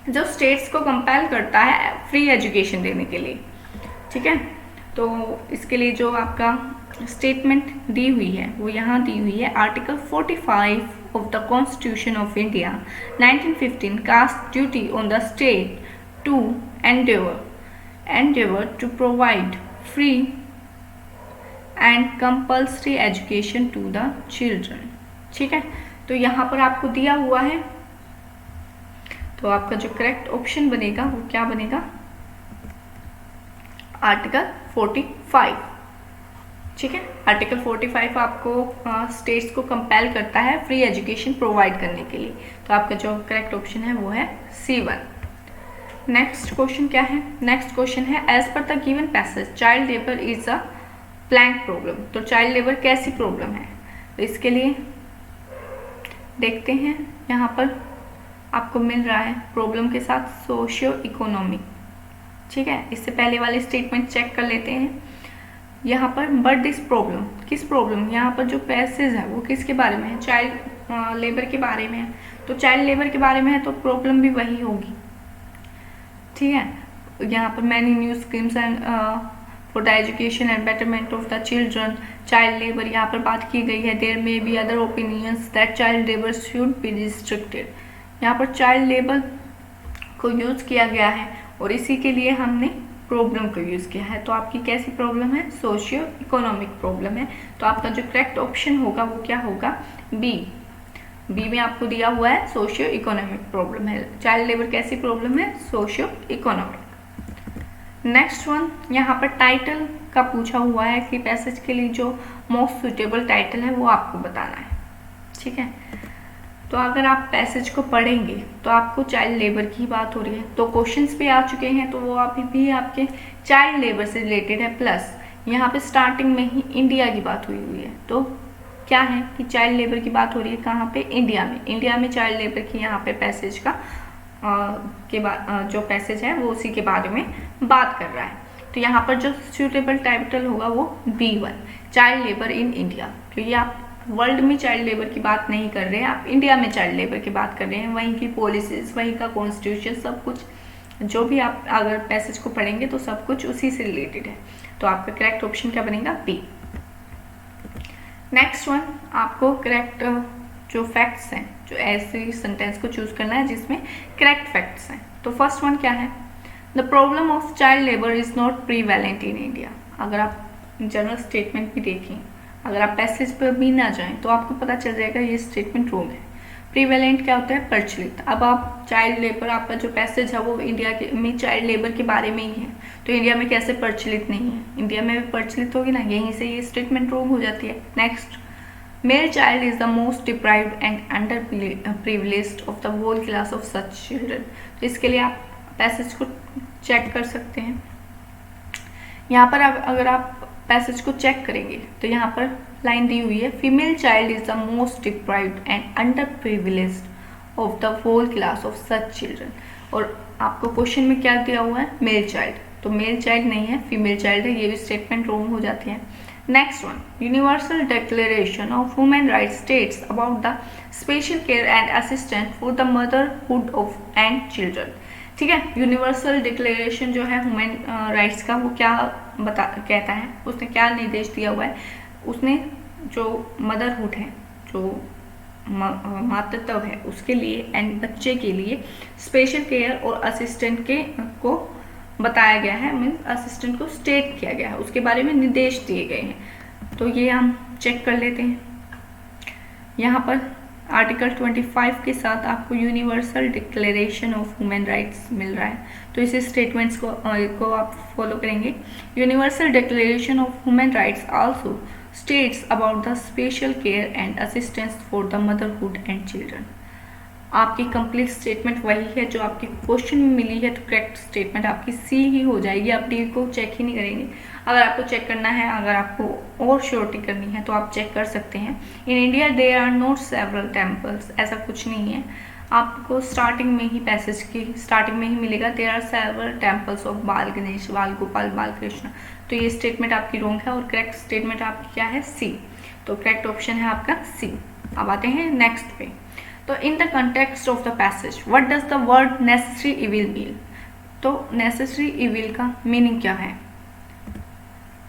[SPEAKER 1] जो स्टेट्स को कंपेल करता है फ्री एजुकेशन देने के लिए। ठीक है, तो इसके लिए जो आपका स्टेटमेंट दी हुई है वो यहाँ दी हुई है। Article 45 of the Constitution of India 1915 casts duty on the state to endeavor to provide free and compulsory education to the children। ठीक है, तो यहाँ पर आपको दिया हुआ है, तो आपका जो करेक्ट ऑप्शन बनेगा वो क्या बनेगा, आर्टिकल 45। ठीक है, आर्टिकल 45 आपको स्टेट्स को कंपेल करता है फ्री एजुकेशन प्रोवाइड करने के लिए। तो आपका जो करेक्ट ऑप्शन है वो है C1। नेक्स्ट क्वेश्चन क्या है, नेक्स्ट क्वेश्चन है as per the given passage child labour is a blank problem. तो चाइल्ड लेबर कैसी प्रॉब्लम है, तो इसके लिए देखते हैं, यहाँ पर आपको मिल रहा है प्रॉब्लम के साथ सोशियो इकोनॉमिक। ठीक है, इससे पहले वाले स्टेटमेंट चेक कर लेते हैं। यहाँ पर बट दिस प्रॉब्लम, किस प्रॉब्लम, यहाँ पर जो पैसेज है वो किसके बारे में है, चाइल्ड लेबर के बारे में है। तो चाइल्ड लेबर के बारे में है तो प्रॉब्लम भी वही होगी। ठीक है, यहाँ पर many new schemes and for the education and betterment of the children, child labour यहाँ पर बात की गई है। There may be other opinions that child labour should be restricted. यहाँ पर चाइल्ड लेबर को यूज किया गया है और इसी के लिए हमने प्रॉब्लम को यूज किया है। तो आपकी कैसी प्रॉब्लम है, सोशियो इकोनॉमिक प्रॉब्लम है। तो आपका जो करेक्ट ऑप्शन होगा वो क्या होगा, बी में आपको दिया हुआ है सोशियो इकोनॉमिक प्रॉब्लम है। चाइल्ड लेबर कैसी प्रॉब्लम है, सोशियो इकोनॉमिक। नेक्स्ट वन, यहाँ पर टाइटल का पूछा हुआ है कि पैसेज के लिए जो मोस्ट सुटेबल टाइटल है वो आपको बताना है। ठीक है, तो अगर आप पैसेज को पढ़ेंगे तो आपको चाइल्ड लेबर की बात हो रही है, तो क्वेश्चंस भी आ चुके हैं, तो वो अभी भी आपके चाइल्ड लेबर से रिलेटेड है। प्लस यहाँ पे स्टार्टिंग में ही इंडिया की बात हुई है। तो क्या है कि चाइल्ड लेबर की बात हो रही है कहाँ पे, इंडिया में चाइल्ड लेबर की यहाँ पे पैसेज का के बाद जो पैसेज है वो उसी के बारे में बात कर रहा है। तो यहाँ पर जो सूटेबल टाइटल होगा वो B1, child labour in India. क्योंकि आप वर्ल्ड में चाइल्ड लेबर की बात नहीं कर रहे हैं, आप इंडिया में चाइल्ड लेबर की बात कर रहे हैं। वहीं की पॉलिसीज, वहीं का कॉन्स्टिट्यूशन, सब कुछ जो भी आप अगर पैसेज को पढ़ेंगे तो सब कुछ उसी से रिलेटेड है। तो आपका करेक्ट ऑप्शन क्या बनेगा, B। नेक्स्ट वन, आपको करेक्ट जो फैक्ट्स हैं, जो ऐसे सेंटेंस को चूज करना है जिसमें करेक्ट फैक्ट्स हैं। तो फर्स्ट वन क्या है, the problem of child labour is not prevalent in India. अगर आप जनरल स्टेटमेंट भी देखें, अगर आप पैसेज पर भी ना जाएं तो आपको पता चल जाएगा ये स्टेटमेंट रॉन्ग है। प्रीवैलेंट क्या होता है, प्रचलित। अब आप चाइल्ड लेबर, आपका जो पैसेज है वो इंडिया के में चाइल्ड लेबर के बारे में ही है, तो इंडिया में कैसे प्रचलित नहीं है, इंडिया में भी प्रचलित होगी ना, यहीं से ये स्टेटमेंट रॉन्ग हो जाती है। Next, male child is the most deprived and underprivileged of the whole class of such children. तो इसके लिए आप पैसेज को चेक कर सकते हैं। यहाँ पर अगर आप पैसेज को चेक करेंगे तो यहाँ पर लाइन दी हुई है, female child is the most deprived and underprivileged of the whole class of such children. और आपको क्वेश्चन में क्या दिया हुआ है, मेल चाइल्ड, तो मेल चाइल्ड नहीं है, फीमेल चाइल्ड है, ये भी स्टेटमेंट रॉन्ग हो जाती है। Next one, universal declaration of human rights states about the special care and assistant for the motherhood of and children. ठीक है, यूनिवर्सल डिक्लेरेशन जो है ह्यूमन राइट्स का, वो क्या कहता है, उसने क्या निर्देश दिया हुआ है, उसने जो मदरहुड है, जो मातृत्व है उसके लिए एंड बच्चे के लिए स्पेशल केयर और असिस्टेंट को बताया गया है, मीन्स असिस्टेंट को स्टेट किया गया है, उसके बारे में निर्देश दिए गए हैं। तो ये हम चेक कर लेते हैं। यहाँ पर आर्टिकल 25 के साथ आपको universal declaration of human rights मिल रहा है, तो इस स्टेटमेंट्स को आप फॉलो करेंगे। Universal declaration of human rights also states about the special care and assistance for the motherhood and children. आपकी कंप्लीट स्टेटमेंट वही है जो आपके क्वेश्चन में मिली है, तो करेक्ट स्टेटमेंट आपकी सी ही हो जाएगी। आप डी को चेक ही नहीं करेंगे। अगर आपको चेक करना है, अगर आपको और श्योरिटी करनी है तो आप चेक कर सकते हैं। In India there are not several temples, ऐसा कुछ नहीं है। आपको स्टार्टिंग में ही पैसेज की स्टार्टिंग में ही मिलेगा, there are several temples of Bal Ganesh, बाल गोपाल, बाल कृष्ण। तो ये स्टेटमेंट आपकी रॉन्ग है और करेक्ट स्टेटमेंट आपकी क्या है, सी। तो करेक्ट ऑप्शन है आपका सी। अब आते हैं नेक्स्ट पे। तो in the context of the passage what does the word necessary evil mean. तो नेसेसरी इविल का मीनिंग क्या है,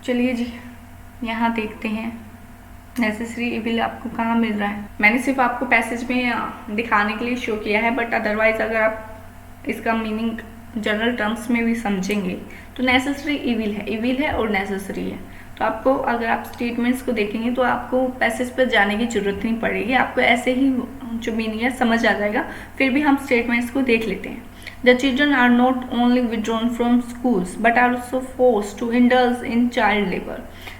[SPEAKER 1] चलिए जी यहाँ देखते हैं। नेसेसरी इविल आपको कहाँ मिल रहा है, मैंने सिर्फ आपको पैसेज में दिखाने के लिए शो किया है, बट अदरवाइज अगर आप इसका मीनिंग जनरल टर्म्स में भी समझेंगे तो नेसेसरी इविल है और नेसेसरी है। तो आपको अगर आप स्टेटमेंट्स को देखेंगे तो आपको पैसेज पर जाने की ज़रूरत नहीं पड़ेगी, आपको ऐसे ही जो मीनिंग है समझ आ जाएगा। फिर भी हम स्टेटमेंट्स को देख लेते हैं। The children are not only withdrawn from schools but are also forced to indulge in child labor.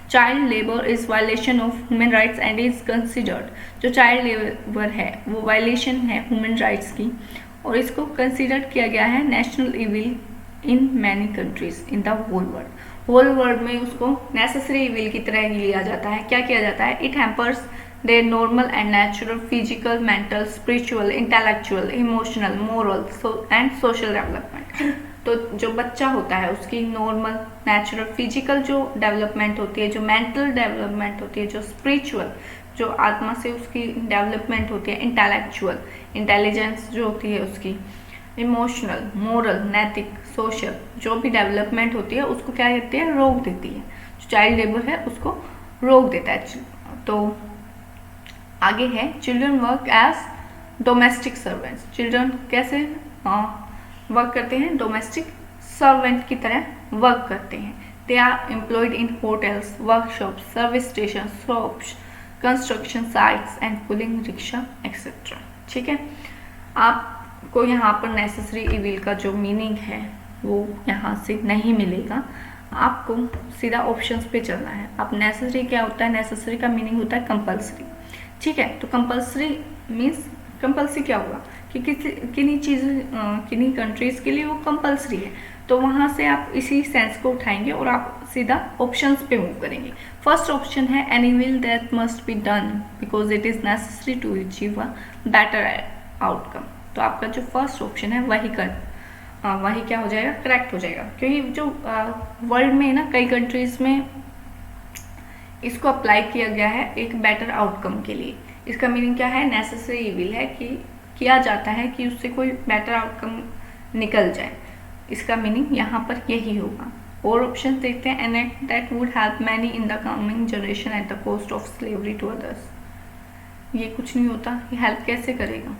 [SPEAKER 1] Child labor is violation of human rights and is considered, जो child labor है वो violation है human rights की, और इसको consider किया गया है national evil in many countries in the whole world. whole world में उसको necessary evil की तरह ही लिया जाता है। क्या किया जाता है? It hampers their normal and natural physical, mental, spiritual, intellectual, emotional, moral and social development. तो जो बच्चा होता है उसकी नॉर्मल, नेचुरल, फिजिकल जो डेवलपमेंट होती है, जो मेंटल डेवलपमेंट होती है, जो स्पिरिचुअल, जो आत्मा से उसकी डेवलपमेंट होती है, इंटेलेक्चुअल, इंटेलिजेंस जो होती है उसकी, इमोशनल, मोरल, नैतिक, सोशल, जो भी डेवलपमेंट होती है उसको क्या कहते हैं? रोक देती है। जो चाइल्ड लेबर है उसको रोक देता है। तो आगे है children work as domestic servants. Children कैसे वर्क करते हैं? डोमेस्टिक सर्वेंट की तरह वर्क करते हैं। They are employed in hotels, workshop, service station, shops, construction sites and pulling rickshaw etcetera. ठीक है, आपको यहाँ पर नेसेसरी इविल का जो मीनिंग है वो यहाँ से नहीं मिलेगा, आपको सीधा ऑप्शंस पे चलना है। अब नेसेसरी क्या होता है? नेसेसरी का मीनिंग होता है कंपल्सरी। ठीक है, तो कंपल्सरी मीन्स कंपल्सरी क्या होगा कि किन्हीं कंट्रीज़ के लिए वो कंपल्सरी है, तो वहाँ से आप इसी सेंस को उठाएंगे और आप सीधा ऑप्शंस पे मूव करेंगे। फर्स्ट ऑप्शन है an evil that must be done because it is necessary to achieve a better outcome. तो आपका जो फर्स्ट ऑप्शन है वही क्या हो जाएगा? करेक्ट हो जाएगा, क्योंकि जो वर्ल्ड में ना कई कंट्रीज़ में इसको अप्लाई किया गया है एक बेटर आउटकम के लिए। इसका मीनिंग क्या है? नेसेसरी इविल है कि किया जाता है कि उससे कोई बेटर आउटकम निकल जाए। इसका मीनिंग यहाँ पर यही होगा। और ऑप्शन देखते हैं, an act that would help many in the coming generation at the cost of slavery to others. ये कुछ नहीं होता, ये हेल्प कैसे करेगा?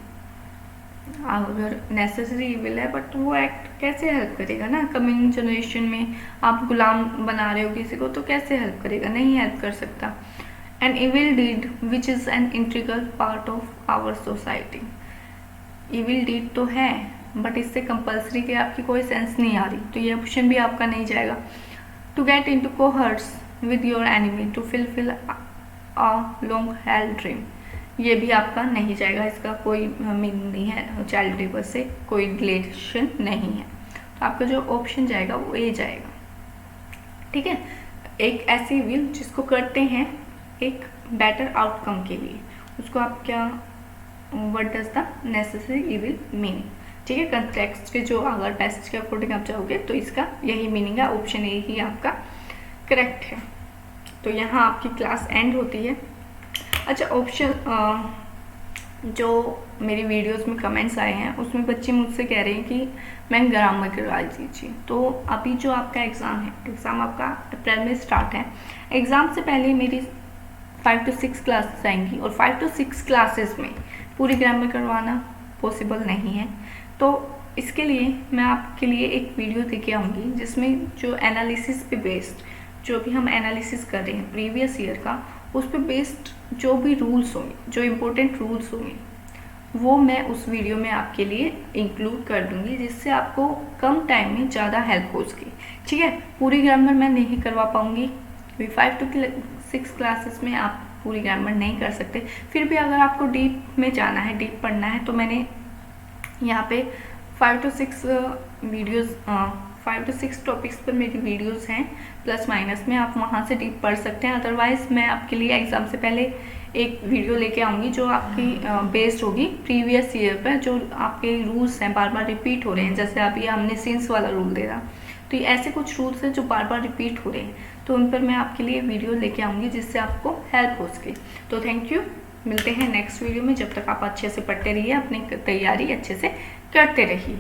[SPEAKER 1] अगर नेसेसरी इविल है बट वो एक्ट कैसे हेल्प करेगा ना? कमिंग जनरेशन में आप गुलाम बना रहे हो किसी को, तो कैसे हेल्प करेगा? नहीं हेल्प कर सकता। An evil deed which is an integral part of our society. Evil deed तो है बट इससे कंपल्सरी की आपकी कोई सेंस नहीं आ रही, तो ये ऑप्शन भी आपका नहीं जाएगा। To get into cohorts with your enemy to fulfil a long held dream, ये भी आपका नहीं जाएगा। इसका कोई मीनिंग नहीं है, चाइल्ड लेबर से कोई रिलेशन नहीं है, तो आपका जो ऑप्शन जाएगा वो ए जाएगा। ठीक है, एक ऐसी विल जिसको करते हैं एक बेटर आउटकम के लिए, उसको आप क्या, what does the necessary evil meaning. ठीक है, कंटेक्स्ट के जो अगर पैसेज के अकॉर्डिंग आप जाओगे तो इसका यही मीनिंग है, ऑप्शन ए ही आपका करेक्ट है। तो यहाँ आपकी क्लास एंड होती है। अच्छा, ऑप्शन जो मेरी वीडियोस में कमेंट्स आए हैं उसमें बच्चे मुझसे कह रहे हैं कि मैम ग्रामर करवा दीजिए। तो अभी जो आपका एग्ज़ाम है, एग्ज़ाम आपका अप्रैल में स्टार्ट है। एग्ज़ाम से पहले मेरी 5 to 6 क्लासेस आएंगी और 5 to 6 क्लासेस में पूरी ग्रामर करवाना पॉसिबल नहीं है। तो इसके लिए मैं आपके लिए एक वीडियो देके आऊँगी जिसमें जो एनालिसिस पे बेस्ड, जो भी हम एनालिसिस कर रहे हैं प्रीवियस ईयर का, उस पर बेस्ड जो भी रूल्स होंगे, जो इम्पोर्टेंट रूल्स होंगे, वो मैं उस वीडियो में आपके लिए इंक्लूड कर दूंगी, जिससे आपको कम टाइम में ज़्यादा हेल्प हो सके। ठीक है, पूरी ग्रामर मैं नहीं करवा पाऊँगी, 5 to 6 क्लासेस में आप पूरी ग्रामर नहीं कर सकते। फिर भी अगर आपको डीप में जाना है, डीप पढ़ना है, तो मैंने यहाँ पे 5 to 6 वीडियोज़ 5 to 6 टॉपिक्स पर मेरी वीडियोस हैं प्लस माइनस में, आप वहाँ से डीप पढ़ सकते हैं। अदरवाइज़ मैं आपके लिए एग्ज़ाम से पहले एक वीडियो लेके आऊँगी जो आपकी बेस्ड होगी प्रीवियस ईयर पर, जो आपके रूल्स हैं बार बार रिपीट हो रहे हैं। जैसे अभी हमने सिंस वाला रूल देखा, तो ये ऐसे कुछ रूल्स हैं जो बार बार रिपीट हो रहे हैं, तो उन पर मैं आपके लिए वीडियो लेके आऊँगी जिससे आपको हेल्प हो सके। तो थैंक यू, मिलते हैं नेक्स्ट वीडियो में। जब तक आप अच्छे से पढ़ते रहिए, अपनी तैयारी अच्छे से करते रहिए।